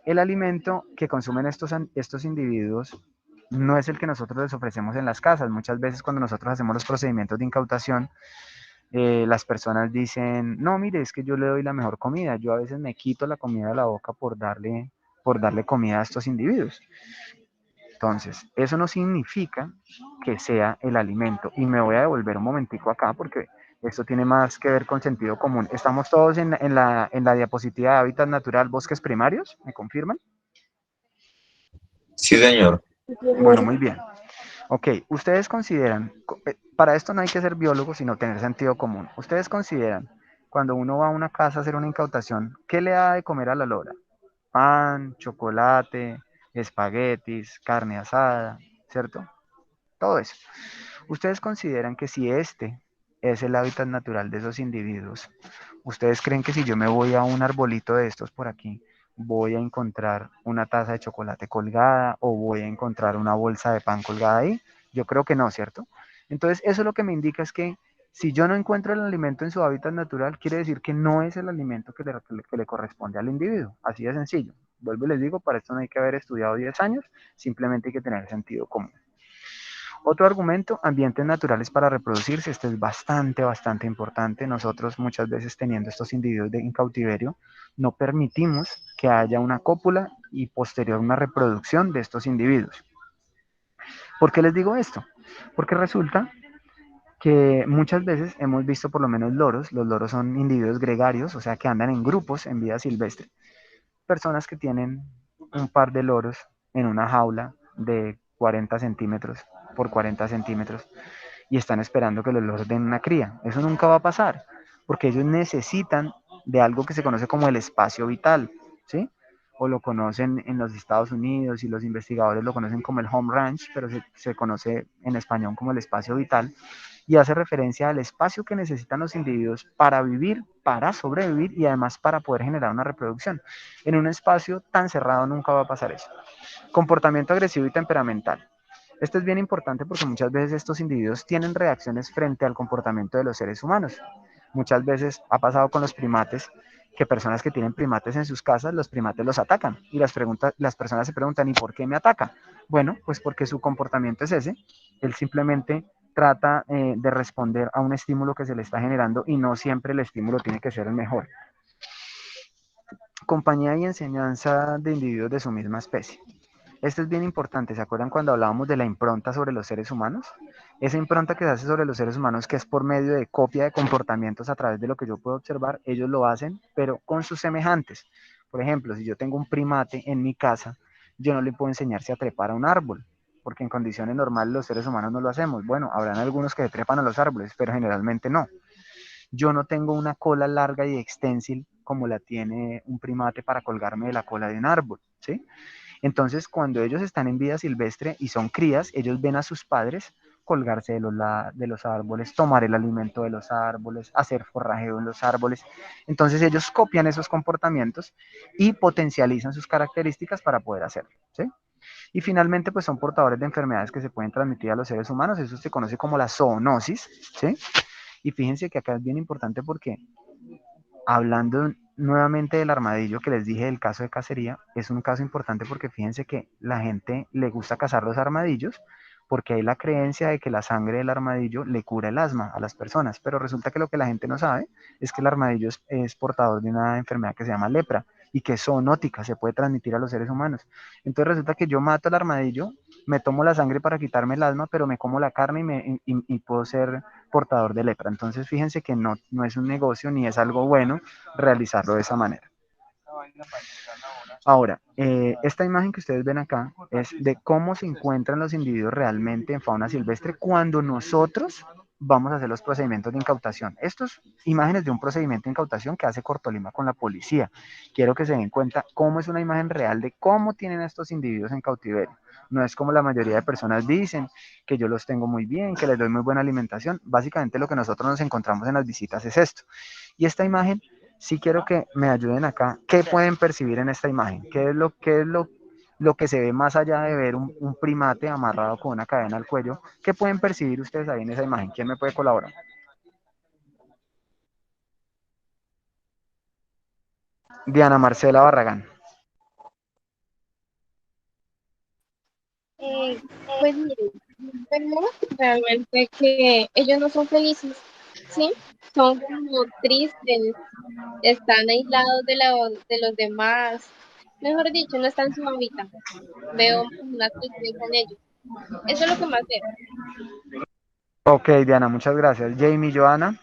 El alimento que consumen estos individuos no es el que nosotros les ofrecemos en las casas. Muchas veces cuando nosotros hacemos los procedimientos de incautación, las personas dicen, no, mire, es que yo le doy la mejor comida. Yo a veces me quito la comida de la boca por darle comida a estos individuos. Entonces, eso no significa que sea el alimento. Y me voy a devolver un momentico acá porque esto tiene más que ver con sentido común. ¿Estamos todos en la diapositiva de hábitat natural, bosques primarios? ¿Me confirman? Sí, señor. Bueno, muy bien. Ok, ustedes consideran, para esto no hay que ser biólogo, sino tener sentido común. Ustedes consideran, cuando uno va a una casa a hacer una incautación, ¿qué le da de comer a la lora? Pan, chocolate, espaguetis, carne asada, ¿cierto? Todo eso. ¿Ustedes consideran que si este es el hábitat natural de esos individuos, ustedes creen que si yo me voy a un arbolito de estos por aquí, voy a encontrar una taza de chocolate colgada o voy a encontrar una bolsa de pan colgada ahí? Yo creo que no, ¿cierto? Entonces, eso lo que me indica es que si yo no encuentro el alimento en su hábitat natural, quiere decir que no es el alimento que le corresponde al individuo. Así de sencillo. Vuelvo y les digo, para esto no hay que haber estudiado 10 años, simplemente hay que tener sentido común. Otro argumento, ambientes naturales para reproducirse. Este es bastante importante. Nosotros muchas veces teniendo estos individuos en cautiverio, no permitimos que haya una cópula y posterior una reproducción de estos individuos. ¿Por qué les digo esto? Porque resulta que muchas veces hemos visto por lo menos loros. Los loros son individuos gregarios, o sea que andan en grupos en vida silvestre. Personas que tienen un par de loros en una jaula de 40 centímetros por 40 centímetros y están esperando que los loros den una cría. Eso nunca va a pasar, porque ellos necesitan de algo que se conoce como el espacio vital, ¿sí? O lo conocen en los Estados Unidos y los investigadores lo conocen como el home ranch, pero se conoce en español como el espacio vital y hace referencia al espacio que necesitan los individuos para vivir, para sobrevivir y además para poder generar una reproducción. En un espacio tan cerrado nunca va a pasar eso. Comportamiento agresivo y temperamental. Esto es bien importante porque muchas veces estos individuos tienen reacciones frente al comportamiento de los seres humanos. Muchas veces ha pasado con los primates que personas que tienen primates en sus casas, los primates los atacan y las personas se preguntan, ¿y por qué me ataca? Bueno, pues porque su comportamiento es ese. Él simplemente trata de responder a un estímulo que se le está generando y no siempre el estímulo tiene que ser el mejor. Compañía y enseñanza de individuos de su misma especie. Esto es bien importante. ¿Se acuerdan cuando hablábamos de la impronta sobre los seres humanos? Esa impronta que se hace sobre los seres humanos, que es por medio de copia de comportamientos a través de lo que yo puedo observar, ellos lo hacen, pero con sus semejantes. Por ejemplo, si yo tengo un primate en mi casa, yo no le puedo enseñarse a trepar a un árbol, porque en condiciones normales los seres humanos no lo hacemos. Bueno, habrán algunos que se trepan a los árboles, pero generalmente no. Yo no tengo una cola larga y extensil como la tiene un primate para colgarme de la cola de un árbol, ¿sí? Entonces, cuando ellos están en vida silvestre y son crías, ellos ven a sus padres colgarse de los árboles, tomar el alimento de los árboles, hacer forrajeo en los árboles. Entonces, ellos copian esos comportamientos y potencializan sus características para poder hacerlo, ¿sí? Y finalmente, pues son portadores de enfermedades que se pueden transmitir a los seres humanos. Eso se conoce como la zoonosis, ¿sí? Y fíjense que acá es bien importante porque hablando nuevamente del armadillo que les dije del caso de cacería, es un caso importante porque fíjense que la gente le gusta cazar los armadillos porque hay la creencia de que la sangre del armadillo le cura el asma a las personas, pero resulta que lo que la gente no sabe es que el armadillo es portador de una enfermedad que se llama lepra y que es zoonótica, se puede transmitir a los seres humanos. Entonces resulta que yo mato al armadillo, me tomo la sangre para quitarme el asma, pero me como la carne y puedo ser portador de lepra. Entonces fíjense que no es un negocio ni es algo bueno realizarlo de esa manera. Ahora, esta imagen que ustedes ven acá es de cómo se encuentran los individuos realmente en fauna silvestre cuando nosotros vamos a hacer los procedimientos de incautación. Estas imágenes de un procedimiento de incautación que hace Cortolima con la policía. Quiero que se den cuenta cómo es una imagen real de cómo tienen estos individuos en cautiverio. No es como la mayoría de personas dicen, que yo los tengo muy bien, que les doy muy buena alimentación. Básicamente lo que nosotros nos encontramos en las visitas es esto. Y esta imagen, sí quiero que me ayuden acá. ¿Qué pueden percibir en esta imagen? ¿Qué es lo que se ve más allá de ver un primate amarrado con una cadena al cuello? ¿Qué pueden percibir ustedes ahí en esa imagen? ¿Quién me puede colaborar? Diana Marcela Barragán. Pues miren, vemos realmente que ellos no son felices, ¿sí? Son como tristes, están aislados de los demás. Mejor dicho, no están en su hábitat. Veo como una tristeza en ellos. Eso es lo que más veo. Ok, Diana, muchas gracias. Jamie, Joana.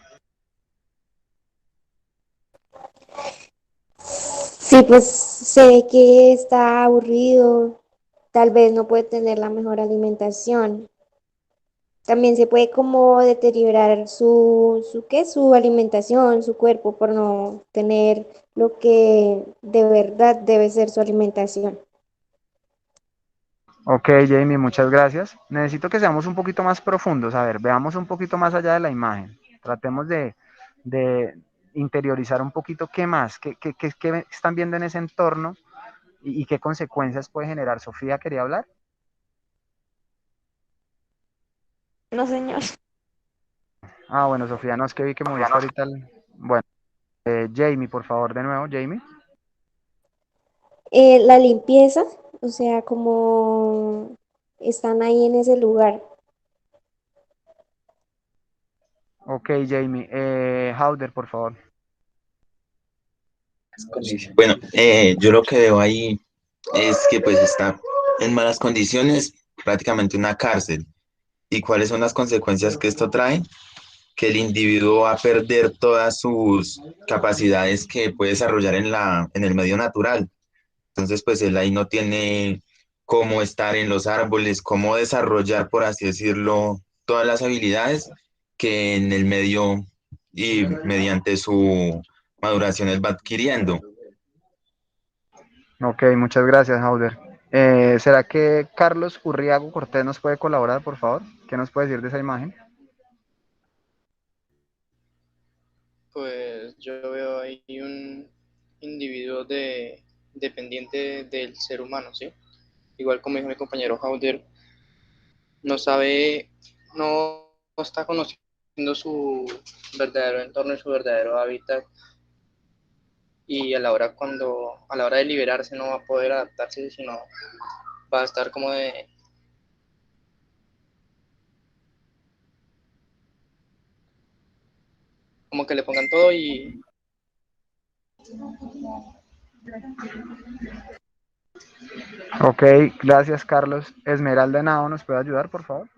Sí, pues se ve que está aburrido, tal vez no puede tener la mejor alimentación. También se puede como deteriorar su alimentación, su cuerpo, por no tener lo que de verdad debe ser su alimentación. Ok, Jamie, muchas gracias. Necesito que seamos un poquito más profundos. A ver, veamos un poquito más allá de la imagen. Tratemos de interiorizar un poquito qué más, qué están viendo en ese entorno y qué consecuencias puede generar. Sofía, ¿quería hablar? No, señor. Ah, bueno, Sofía, no, es que vi que moviste ahorita Bueno, Jamie, por favor, de nuevo, Jamie. La limpieza, o sea, como están ahí en ese lugar. Ok, Jamie. Howder, por favor. Bueno, yo lo que veo ahí es que pues está en malas condiciones, prácticamente una cárcel. ¿Y cuáles son las consecuencias que esto trae? Que el individuo va a perder todas sus capacidades que puede desarrollar en el medio natural. Entonces, pues él ahí no tiene cómo estar en los árboles, cómo desarrollar, por así decirlo, todas las habilidades que en el medio y mediante su maduración él va adquiriendo. Ok, muchas gracias, Howder. ¿Será que Carlos Urriago Cortés nos puede colaborar, por favor? ¿Qué nos puede decir de esa imagen? Pues yo veo ahí un individuo dependiente del ser humano, ¿sí? Igual como dijo mi compañero Hauder, no sabe, no está conociendo su verdadero entorno y su verdadero hábitat y a la hora de liberarse no va a poder adaptarse, sino va a estar como que le pongan todo y Ok, gracias, Carlos. Esmeralda Henao, ¿nos puede ayudar, por favor?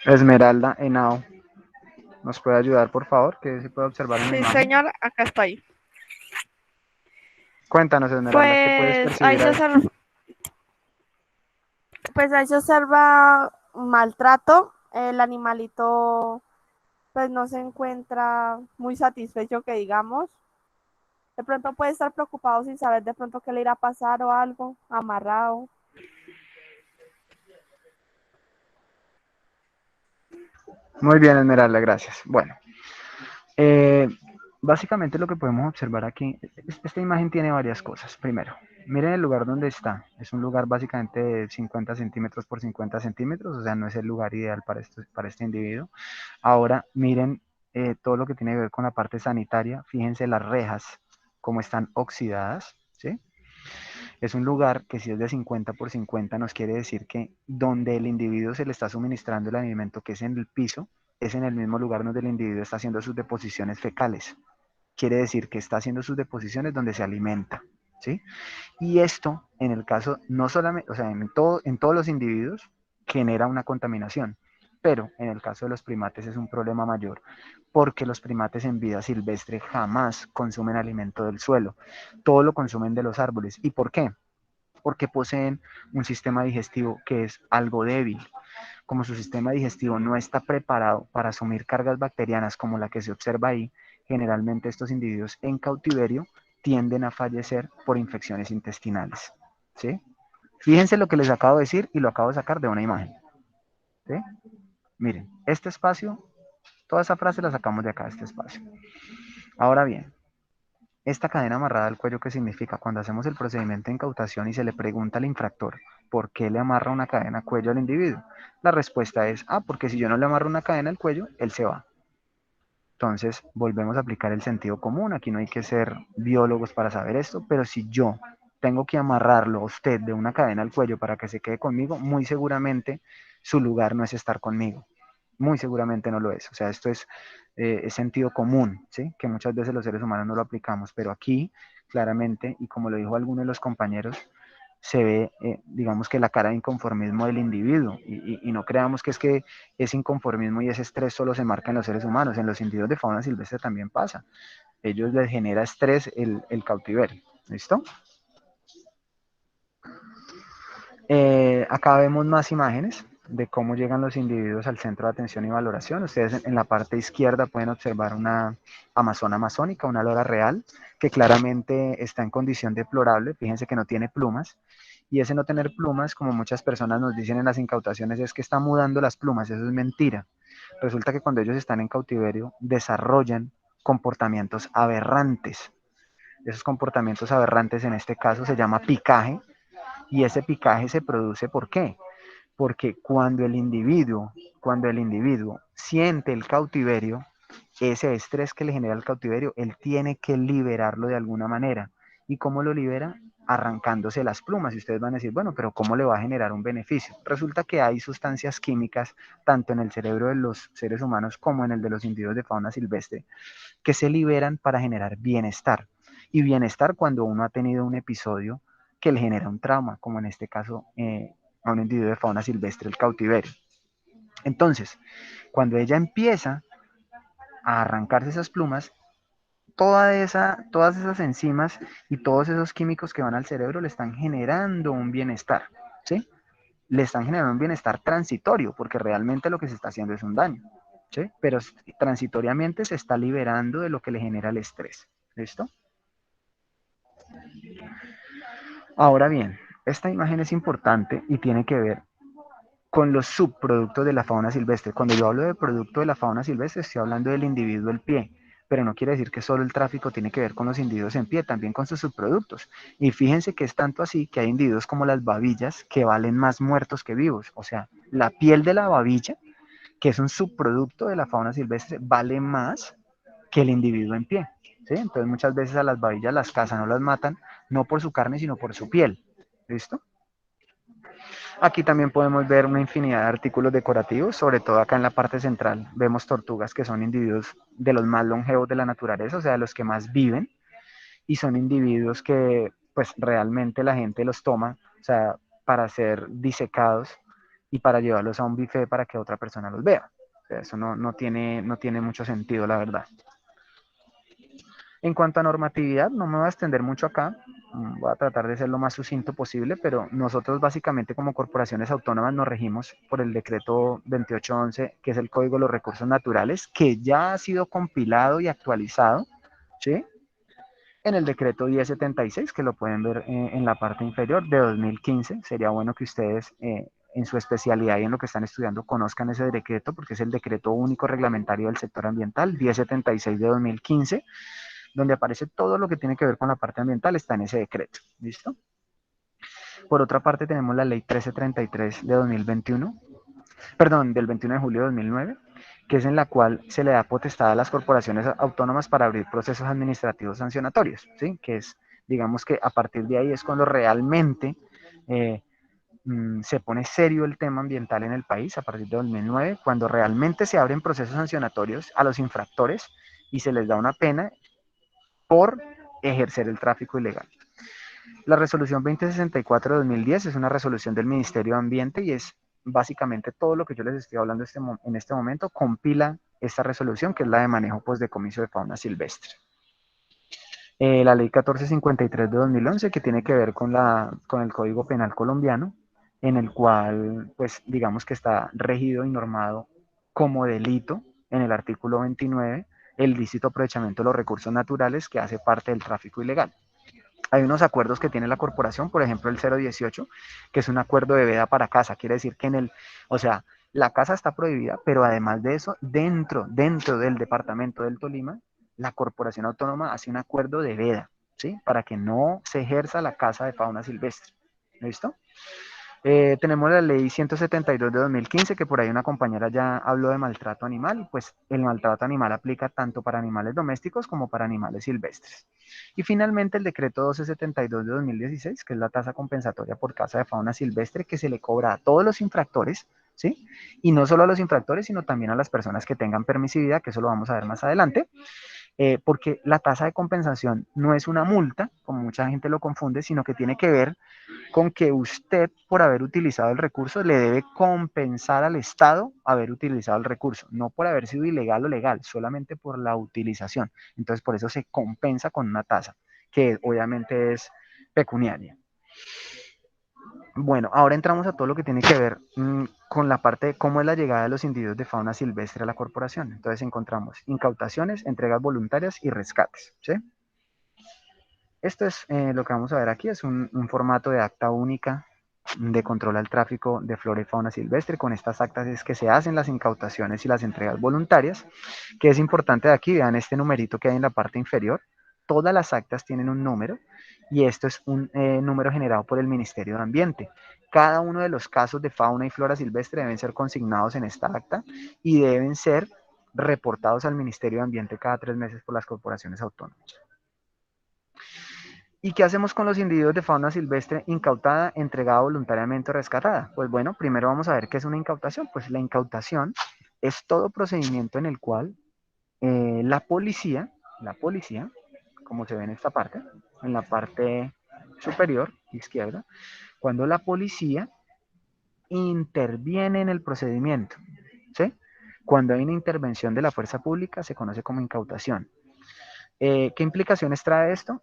Esmeralda Henao, ¿nos puede ayudar, por favor? ¿Qué se puede observar en la Sí, imagen? señor, acá estoy. Cuéntanos, Esmeralda, ¿qué puedes Pues percibir ahí? ahí se observa un maltrato. El animalito pues no se encuentra muy satisfecho que digamos. De pronto puede estar preocupado sin saber de pronto qué le irá a pasar o algo, amarrado. Muy bien, Esmeralda, gracias. Bueno, eh, básicamente lo que podemos observar aquí, esta imagen tiene varias cosas. Primero, miren el lugar donde está. Es un lugar básicamente de 50 centímetros por 50 centímetros, o sea, no es el lugar ideal para este individuo. Ahora, miren todo lo que tiene que ver con la parte sanitaria. Fíjense las rejas, cómo están oxidadas, ¿sí? Es un lugar que si es de 50 por 50 nos quiere decir que donde el individuo se le está suministrando el alimento, que es en el piso, es en el mismo lugar donde el individuo está haciendo sus deposiciones fecales. Quiere decir que está haciendo sus deposiciones donde se alimenta, ¿sí? Y esto, en el caso, no solamente, o sea, en todos los individuos, genera una contaminación. Pero en el caso de los primates es un problema mayor, porque los primates en vida silvestre jamás consumen alimento del suelo, todo lo consumen de los árboles. ¿Y por qué? Porque poseen un sistema digestivo que es algo débil. Como su sistema digestivo no está preparado para asumir cargas bacterianas como la que se observa ahí, generalmente estos individuos en cautiverio tienden a fallecer por infecciones intestinales. ¿Sí? Fíjense lo que les acabo de decir y lo acabo de sacar de una imagen. ¿Sí? Miren, este espacio, toda esa frase la sacamos de acá, de este espacio. Ahora bien, esta cadena amarrada al cuello, ¿qué significa? Cuando hacemos el procedimiento de incautación y se le pregunta al infractor por qué le amarra una cadena al cuello al individuo, la respuesta es, porque si yo no le amarro una cadena al cuello, él se va. Entonces, volvemos a aplicar el sentido común. Aquí no hay que ser biólogos para saber esto, pero si yo tengo que amarrarlo a usted de una cadena al cuello para que se quede conmigo, muy seguramente su lugar no es estar conmigo. Muy seguramente no lo es. O sea, esto es sentido común, ¿sí? Que muchas veces los seres humanos no lo aplicamos, pero aquí, claramente, y como lo dijo alguno de los compañeros, se ve, digamos que la cara de inconformismo del individuo y no creamos que es que ese inconformismo y ese estrés solo se marca en los seres humanos, en los individuos de fauna silvestre también pasa. Ellos les genera estrés el cautiverio. ¿Listo? Acá vemos más imágenes de cómo llegan los individuos al centro de atención y valoración. Ustedes en la parte izquierda pueden observar una amazona amazónica, una lora real, que claramente está en condición deplorable. Fíjense que no tiene plumas. Y ese no tener plumas, como muchas personas nos dicen en las incautaciones, es que está mudando las plumas. Eso es mentira. Resulta que cuando ellos están en cautiverio, desarrollan comportamientos aberrantes. Esos comportamientos aberrantes en este caso se llama picaje, y ese picaje se produce ¿por qué? Porque cuando el individuo siente el cautiverio, ese estrés que le genera el cautiverio, él tiene que liberarlo de alguna manera. ¿Y cómo lo libera? Arrancándose las plumas. Y ustedes van a decir, bueno, pero ¿cómo le va a generar un beneficio? Resulta que hay sustancias químicas, tanto en el cerebro de los seres humanos como en el de los individuos de fauna silvestre, que se liberan para generar bienestar. Y bienestar cuando uno ha tenido un episodio que le genera un trauma, como en este caso a un individuo de fauna silvestre, el cautiverio. Entonces, cuando ella empieza a arrancarse esas plumas, todas esas enzimas y todos esos químicos que van al cerebro le están generando un bienestar, ¿sí? Le están generando un bienestar transitorio, porque realmente lo que se está haciendo es un daño, ¿sí? Pero transitoriamente se está liberando de lo que le genera el estrés, ¿listo? Ahora bien, esta imagen es importante y tiene que ver con los subproductos de la fauna silvestre. Cuando yo hablo de producto de la fauna silvestre, estoy hablando del individuo del pie, pero no quiere decir que solo el tráfico tiene que ver con los individuos en pie, también con sus subproductos. Y fíjense que es tanto así que hay individuos como las babillas que valen más muertos que vivos. O sea, la piel de la babilla, que es un subproducto de la fauna silvestre, vale más que el individuo en pie. ¿Sí? Entonces muchas veces a las babillas las cazan o las matan, no por su carne, sino por su piel. ¿Listo? Aquí también podemos ver una infinidad de artículos decorativos, sobre todo acá en la parte central. Vemos tortugas que son individuos de los más longevos de la naturaleza, o sea, de los que más viven, y son individuos que pues realmente la gente los toma, o sea, para ser disecados y para llevarlos a un buffet para que otra persona los vea. O sea, eso no tiene mucho sentido, la verdad. En cuanto a normatividad, no me voy a extender mucho acá, voy a tratar de ser lo más sucinto posible, pero nosotros básicamente como corporaciones autónomas nos regimos por el decreto 2811, que es el Código de los Recursos Naturales, que ya ha sido compilado y actualizado, ¿sí? En el decreto 1076, que lo pueden ver en la parte inferior, de 2015. Sería bueno que ustedes en su especialidad y en lo que están estudiando conozcan ese decreto, porque es el decreto único reglamentario del sector ambiental, 1076 de 2015, donde aparece todo lo que tiene que ver con la parte ambiental, está en ese decreto. ¿Listo? Por otra parte, tenemos la ley 1333 de 2021, perdón, del 21 de julio de 2009, que es en la cual se le da potestad a las corporaciones autónomas para abrir procesos administrativos sancionatorios, ¿sí? Que es, digamos que a partir de ahí es cuando realmente se pone serio el tema ambiental en el país, a partir de 2009, cuando realmente se abren procesos sancionatorios a los infractores y se les da una pena por ejercer el tráfico ilegal. La resolución 2064 de 2010 es una resolución del Ministerio de Ambiente y es básicamente todo lo que yo les estoy hablando en este momento, compila esta resolución, que es la de manejo decomiso de fauna silvestre. La ley 1453 de 2011, que tiene que ver con el Código Penal colombiano, en el cual, pues, digamos que está regido y normado como delito en el artículo 29, el lícito aprovechamiento de los recursos naturales que hace parte del tráfico ilegal. Hay unos acuerdos que tiene la corporación, por ejemplo el 018, que es un acuerdo de veda para caza, quiere decir que o sea, la caza está prohibida, pero además de eso, dentro del departamento del Tolima, la corporación autónoma hace un acuerdo de veda, ¿sí? Para que no se ejerza la caza de fauna silvestre. ¿Listo? Tenemos la ley 172 de 2015, que por ahí una compañera ya habló de maltrato animal, y pues el maltrato animal aplica tanto para animales domésticos como para animales silvestres. Y finalmente el decreto 1272 de 2016, que es la tasa compensatoria por caza de fauna silvestre que se le cobra a todos los infractores, ¿sí? Y no solo a los infractores, sino también a las personas que tengan permisividad, que eso lo vamos a ver más adelante, porque la tasa de compensación no es una multa, como mucha gente lo confunde, sino que tiene que ver con que usted, por haber utilizado el recurso, le debe compensar al Estado haber utilizado el recurso, no por haber sido ilegal o legal, solamente por la utilización. Entonces, por eso se compensa con una tasa, que obviamente es pecuniaria. Bueno, ahora entramos a todo lo que tiene que ver con la parte de cómo es la llegada de los individuos de fauna silvestre a la corporación. Entonces encontramos incautaciones, entregas voluntarias y rescates, ¿sí? Esto es lo que vamos a ver aquí, es un formato de acta única de control al tráfico de flora y fauna silvestre. Con estas actas es que se hacen las incautaciones y las entregas voluntarias, que es importante de aquí, vean este numerito que hay en la parte inferior. Todas las actas tienen un número y esto es un número generado por el Ministerio de Ambiente. Cada uno de los casos de fauna y flora silvestre deben ser consignados en esta acta y deben ser reportados al Ministerio de Ambiente cada 3 meses por las corporaciones autónomas. ¿Y qué hacemos con los individuos de fauna silvestre incautada, entregada voluntariamente o rescatada? Pues bueno, primero vamos a ver qué es una incautación. Pues la incautación es todo procedimiento en el cual la policía, como se ve en esta parte, en la parte superior izquierda, cuando la policía interviene en el procedimiento, ¿sí? Cuando hay una intervención de la fuerza pública se conoce como incautación. ¿Qué implicaciones trae esto?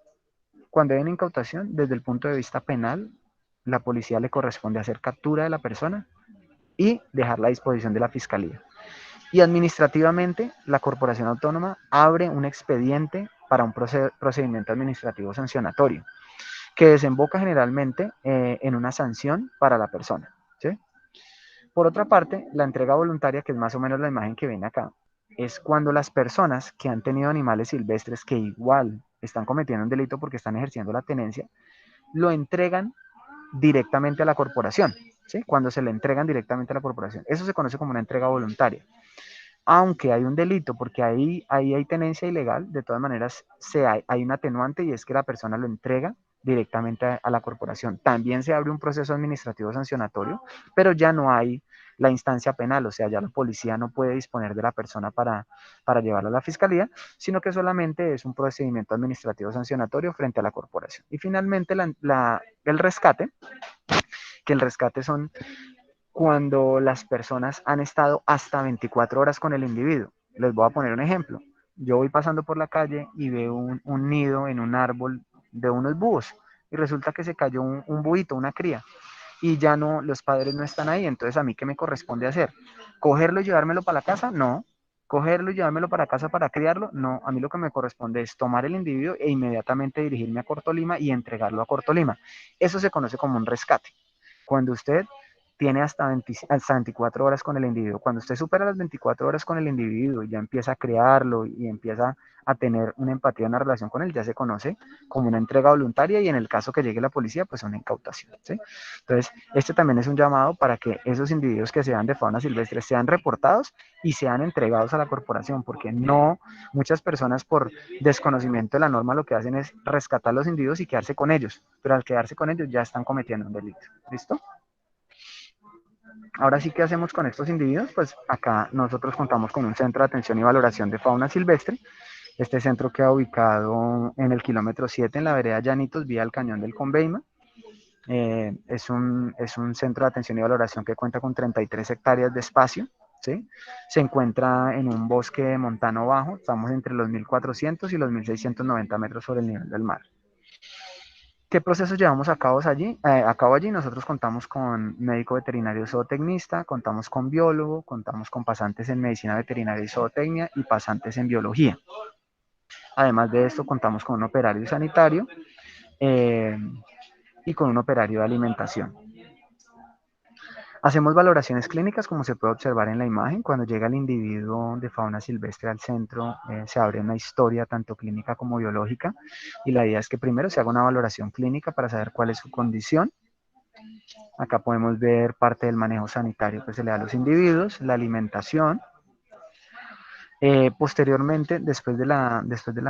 Cuando hay una incautación, desde el punto de vista penal, la policía le corresponde hacer captura de la persona y dejarla a disposición de la fiscalía. Y administrativamente, la corporación autónoma abre un expediente para un procedimiento administrativo sancionatorio, que desemboca generalmente en una sanción para la persona, ¿sí? Por otra parte, la entrega voluntaria, que es más o menos la imagen que viene acá, es cuando las personas que han tenido animales silvestres que igual están cometiendo un delito porque están ejerciendo la tenencia, lo entregan directamente a la corporación, ¿sí? Cuando se le entregan directamente a la corporación. Eso se conoce como una entrega voluntaria. Aunque hay un delito, porque ahí hay tenencia ilegal, de todas maneras hay un atenuante y es que la persona lo entrega directamente a la corporación. También se abre un proceso administrativo sancionatorio, pero ya no hay la instancia penal, o sea, ya la policía no puede disponer de la persona para llevarla a la fiscalía, sino que solamente es un procedimiento administrativo sancionatorio frente a la corporación. Y finalmente el rescate, que el rescate son cuando las personas han estado hasta 24 horas con el individuo. Les voy a poner un ejemplo. Yo voy pasando por la calle y veo un nido en un árbol de unos búhos y resulta que se cayó un búhito, una cría, y ya no, los padres no están ahí. Entonces, ¿a mí qué me corresponde hacer? ¿Cogerlo y llevármelo para la casa? No. ¿Cogerlo y llevármelo para casa para criarlo? No. A mí lo que me corresponde es tomar el individuo e inmediatamente dirigirme a Cortolima y entregarlo a Cortolima. Eso se conoce como un rescate. Cuando usted tiene hasta 24 horas con el individuo. Cuando usted supera las 24 horas con el individuo y ya empieza a crearlo y empieza a tener una empatía, una relación con él, ya se conoce como una entrega voluntaria y en el caso que llegue la policía, pues una incautación, ¿sí? Entonces, este también es un llamado para que esos individuos que sean de fauna silvestre sean reportados y sean entregados a la corporación, porque no, muchas personas por desconocimiento de la norma lo que hacen es rescatar los individuos y quedarse con ellos, pero al quedarse con ellos ya están cometiendo un delito. ¿Listo? Ahora sí, ¿qué hacemos con estos individuos? Pues acá nosotros contamos con un centro de atención y valoración de fauna silvestre. Este centro queda ubicado en el kilómetro 7 en la vereda Llanitos, vía el Cañón del Conveima. Es un centro de atención y valoración que cuenta con 33 hectáreas de espacio, ¿sí? Se encuentra en un bosque montano bajo, estamos entre los 1400 y los 1690 metros sobre el nivel del mar. ¿Qué procesos llevamos a cabo allí? Nosotros contamos con médico veterinario zootecnista, contamos con biólogo, contamos con pasantes en medicina veterinaria y zootecnia y pasantes en biología. Además de esto, contamos con un operario sanitario y con un operario de alimentación. Hacemos valoraciones clínicas, como se puede observar en la imagen. Cuando llega el individuo de fauna silvestre al centro, se abre una historia tanto clínica como biológica. Y la idea es que primero se haga una valoración clínica para saber cuál es su condición. Acá podemos ver parte del manejo sanitario que se le da a los individuos, la alimentación. Posteriormente, después de la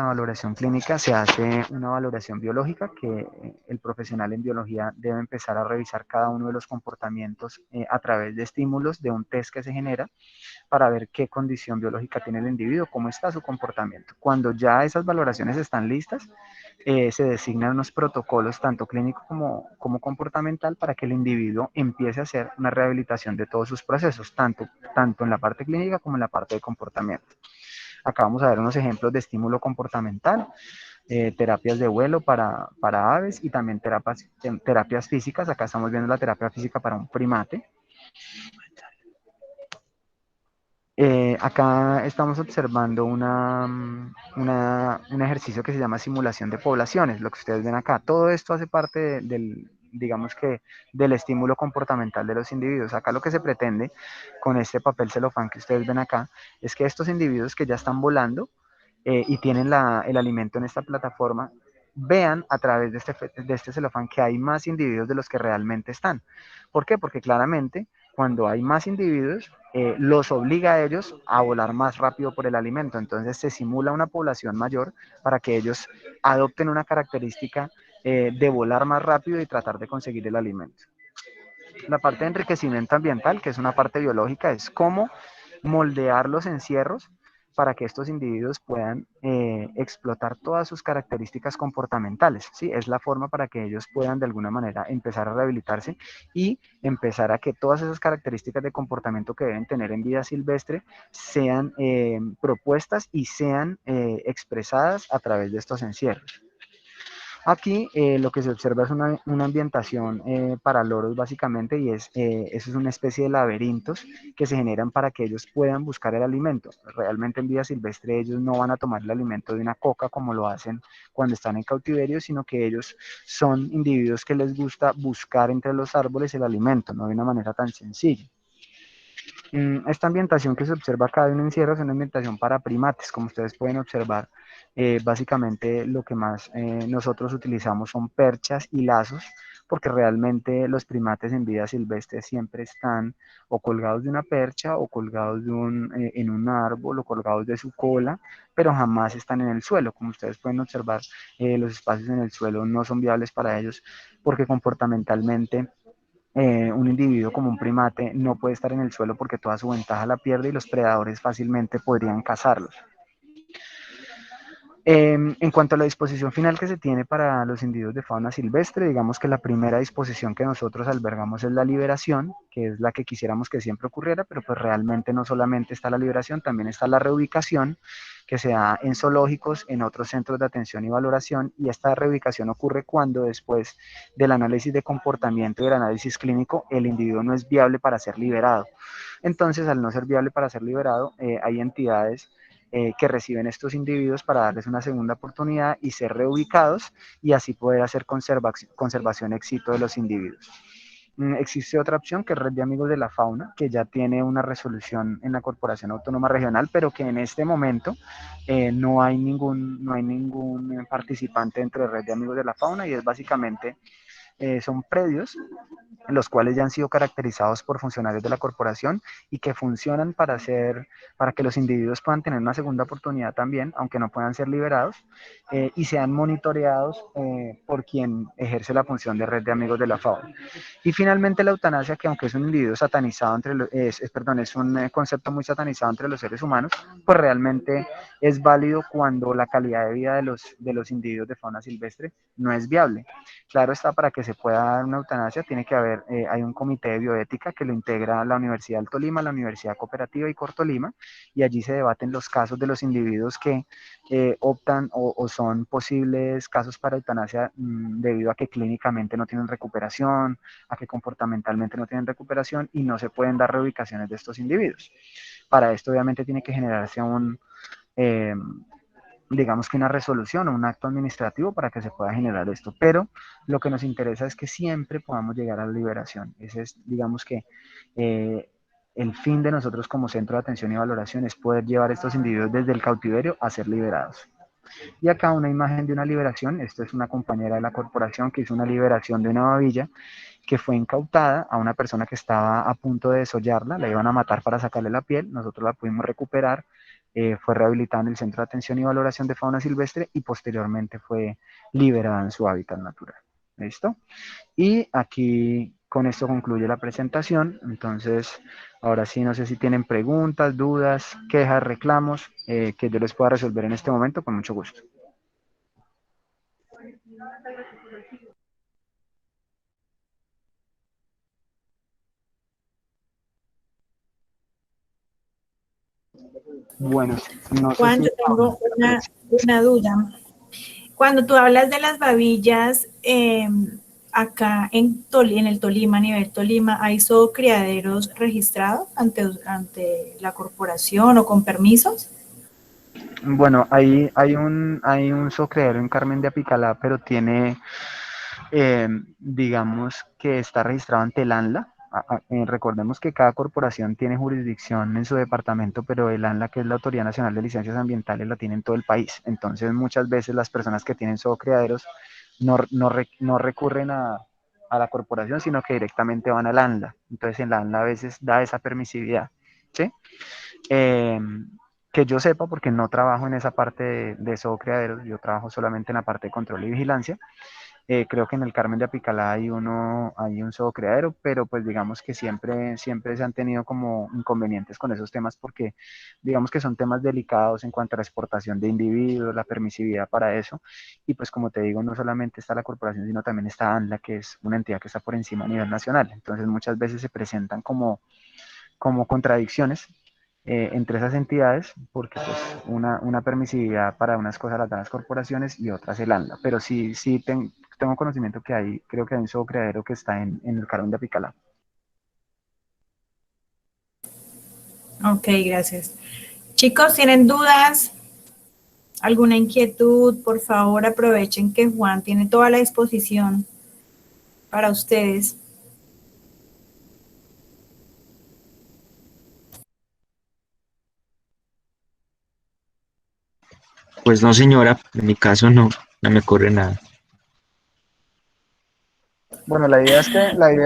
valoración clínica, se hace una valoración biológica que el profesional en biología debe empezar a revisar cada uno de los comportamientos a través de estímulos de un test que se genera para ver qué condición biológica tiene el individuo, cómo está su comportamiento. Cuando ya esas valoraciones están listas, se designan unos protocolos, tanto clínico como comportamental, para que el individuo empiece a hacer una rehabilitación de todos sus procesos, tanto en la parte clínica como en la parte de comportamiento. Acá vamos a ver unos ejemplos de estímulo comportamental, terapias de vuelo para aves y también terapias físicas. Acá estamos viendo la terapia física para un primate. Acá estamos observando un ejercicio que se llama simulación de poblaciones, lo que ustedes ven acá. Todo esto hace parte digamos que, del estímulo comportamental de los individuos. Acá lo que se pretende con este papel celofán que ustedes ven acá es que estos individuos que ya están volando y tienen el alimento en esta plataforma, vean a través de este celofán que hay más individuos de los que realmente están. ¿Por qué? Porque claramente cuando hay más individuos, los obliga a ellos a volar más rápido por el alimento. Entonces se simula una población mayor para que ellos adopten una característica de volar más rápido y tratar de conseguir el alimento. La parte de enriquecimiento ambiental, que es una parte biológica, es cómo moldear los encierros para que estos individuos puedan explotar todas sus características comportamentales, ¿sí? Es la forma para que ellos puedan de alguna manera empezar a rehabilitarse y empezar a que todas esas características de comportamiento que deben tener en vida silvestre sean propuestas y sean expresadas a través de estos encierros. Aquí lo que se observa es una ambientación para loros básicamente y eso es una especie de laberintos que se generan para que ellos puedan buscar el alimento. Realmente en vida silvestre ellos no van a tomar el alimento de una coca como lo hacen cuando están en cautiverio, sino que ellos son individuos que les gusta buscar entre los árboles el alimento, no de una manera tan sencilla. Esta ambientación que se observa acá de un encierro es una ambientación para primates, como ustedes pueden observar. Básicamente lo que más nosotros utilizamos son perchas y lazos, porque realmente los primates en vida silvestre siempre están o colgados de una percha o colgados en un árbol o colgados de su cola, pero jamás están en el suelo. Como ustedes pueden observar, los espacios en el suelo no son viables para ellos porque comportamentalmente un individuo como un primate no puede estar en el suelo porque toda su ventaja la pierde y los predadores fácilmente podrían cazarlos. En cuanto a la disposición final que se tiene para los individuos de fauna silvestre, digamos que la primera disposición que nosotros albergamos es la liberación, que es la que quisiéramos que siempre ocurriera, pero pues realmente no solamente está la liberación, también está la reubicación, que se da en zoológicos, en otros centros de atención y valoración, y esta reubicación ocurre cuando después del análisis de comportamiento y del análisis clínico, el individuo no es viable para ser liberado. Entonces, al no ser viable para ser liberado, hay entidades que reciben estos individuos para darles una segunda oportunidad y ser reubicados y así poder hacer conservación éxito de los individuos. Existe otra opción que es Red de Amigos de la Fauna, que ya tiene una resolución en la Corporación Autónoma Regional, pero que en este momento no hay ningún participante dentro de Red de Amigos de la Fauna y es básicamente son predios los cuales ya han sido caracterizados por funcionarios de la corporación y que funcionan para que los individuos puedan tener una segunda oportunidad también, aunque no puedan ser liberados, y sean monitoreados por quien ejerce la función de red de amigos de la fauna. Y finalmente la eutanasia, que aunque es un individuo satanizado es un concepto muy satanizado entre los seres humanos, pues realmente es válido cuando la calidad de vida de los individuos de fauna silvestre no es viable. Claro está, para que se pueda dar una eutanasia tiene que haber, hay un comité de bioética que lo integra la Universidad del Tolima, la Universidad Cooperativa y Cortolima, y allí se debaten los casos de los individuos que optan o son posibles casos para eutanasia debido a que clínicamente no tienen recuperación, a que comportamentalmente no tienen recuperación y no se pueden dar reubicaciones de estos individuos. Para esto obviamente tiene que generarse digamos que una resolución o un acto administrativo para que se pueda generar esto, pero lo que nos interesa es que siempre podamos llegar a la liberación. Ese es, digamos que, el fin de nosotros como centro de atención y valoración es poder llevar a estos individuos desde el cautiverio a ser liberados. Y acá una imagen de una liberación, esto es una compañera de la corporación que hizo una liberación de una babilla que fue incautada a una persona que estaba a punto de desollarla, la iban a matar para sacarle la piel, nosotros la pudimos recuperar, fue rehabilitada en el Centro de Atención y Valoración de Fauna Silvestre y posteriormente fue liberada en su hábitat natural. ¿Listo? Y aquí con esto concluye la presentación. Entonces, ahora sí, no sé si tienen preguntas, dudas, quejas, reclamos, que yo les pueda resolver en este momento con mucho gusto. Bueno, no sé Juan, si... yo tengo una duda. Cuando tú hablas de las babillas, acá en el Tolima, a nivel Tolima, ¿hay zoocriaderos registrados ante la corporación o con permisos? Bueno, hay un zoocreadero en Carmen de Apicalá, pero tiene, digamos que está registrado ante el ANLA. Recordemos que cada corporación tiene jurisdicción en su departamento, pero el ANLA, que es la Autoridad Nacional de Licencias Ambientales, la tiene en todo el país. Entonces, muchas veces las personas que tienen zoocriaderos no recurren a la corporación, sino que directamente van al ANLA. Entonces, el ANLA a veces da esa permisividad, ¿sí? Eh, que yo sepa, porque no trabajo en esa parte de zoocriaderos, yo trabajo solamente en la parte de control y vigilancia. Creo que en el Carmen de Apicalá hay un zoocriadero, pero pues digamos que siempre se han tenido como inconvenientes con esos temas porque digamos que son temas delicados en cuanto a la exportación de individuos, la permisividad para eso. Y pues como te digo, no solamente está la corporación, sino también está ANLA, que es una entidad que está por encima a nivel nacional. Entonces muchas veces se presentan como contradicciones entre esas entidades, porque pues una permisividad para unas cosas las dan las corporaciones y otras el ANLA, pero sí tengo conocimiento que creo que hay un zoocriadero que está en el Carmen de Apicalá. Ok, gracias. Chicos, ¿tienen dudas? ¿Alguna inquietud? Por favor, aprovechen que Juan tiene toda la disposición para ustedes. Pues no, señora, en mi caso no me ocurre nada. Bueno, la idea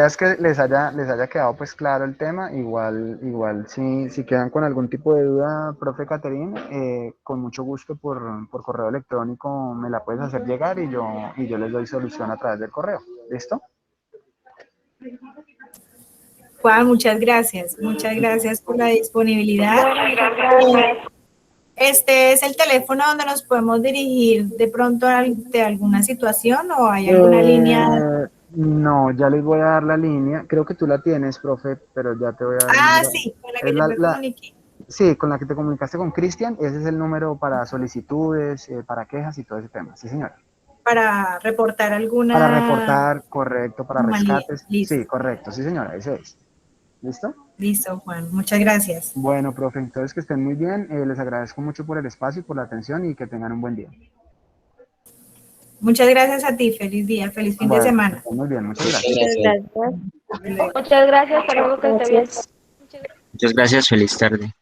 es que les haya quedado pues claro el tema. Igual si quedan con algún tipo de duda, profe Caterine, con mucho gusto por correo electrónico me la puedes hacer llegar y yo les doy solución a través del correo. ¿Listo? Juan, muchas gracias. Muchas gracias por la disponibilidad. ¿Este es el teléfono donde nos podemos dirigir de pronto ante alguna situación o hay alguna línea? No, ya les voy a dar la línea. Creo que tú la tienes, profe, pero ya te voy a dar el número. Sí, con la Es que yo me comuniqué. Sí, con la que te comunicaste con Cristian. Ese es el número para solicitudes, para quejas y todo ese tema. Sí, señora. Para reportar Para alguna reportar, correcto, para anomalía. rescates. Listo. Sí, correcto. Sí, señora, ese es. ¿Listo? Listo, Juan. Muchas gracias. Bueno, profe, entonces que estén muy bien. Les agradezco mucho por el espacio y por la atención y que tengan un buen día. Muchas gracias a ti. Feliz día. Feliz fin de Bueno, semana. muy bien, muchas gracias. Muchas gracias. Muchas gracias, hasta luego, que esté bien. Muchas gracias, feliz tarde.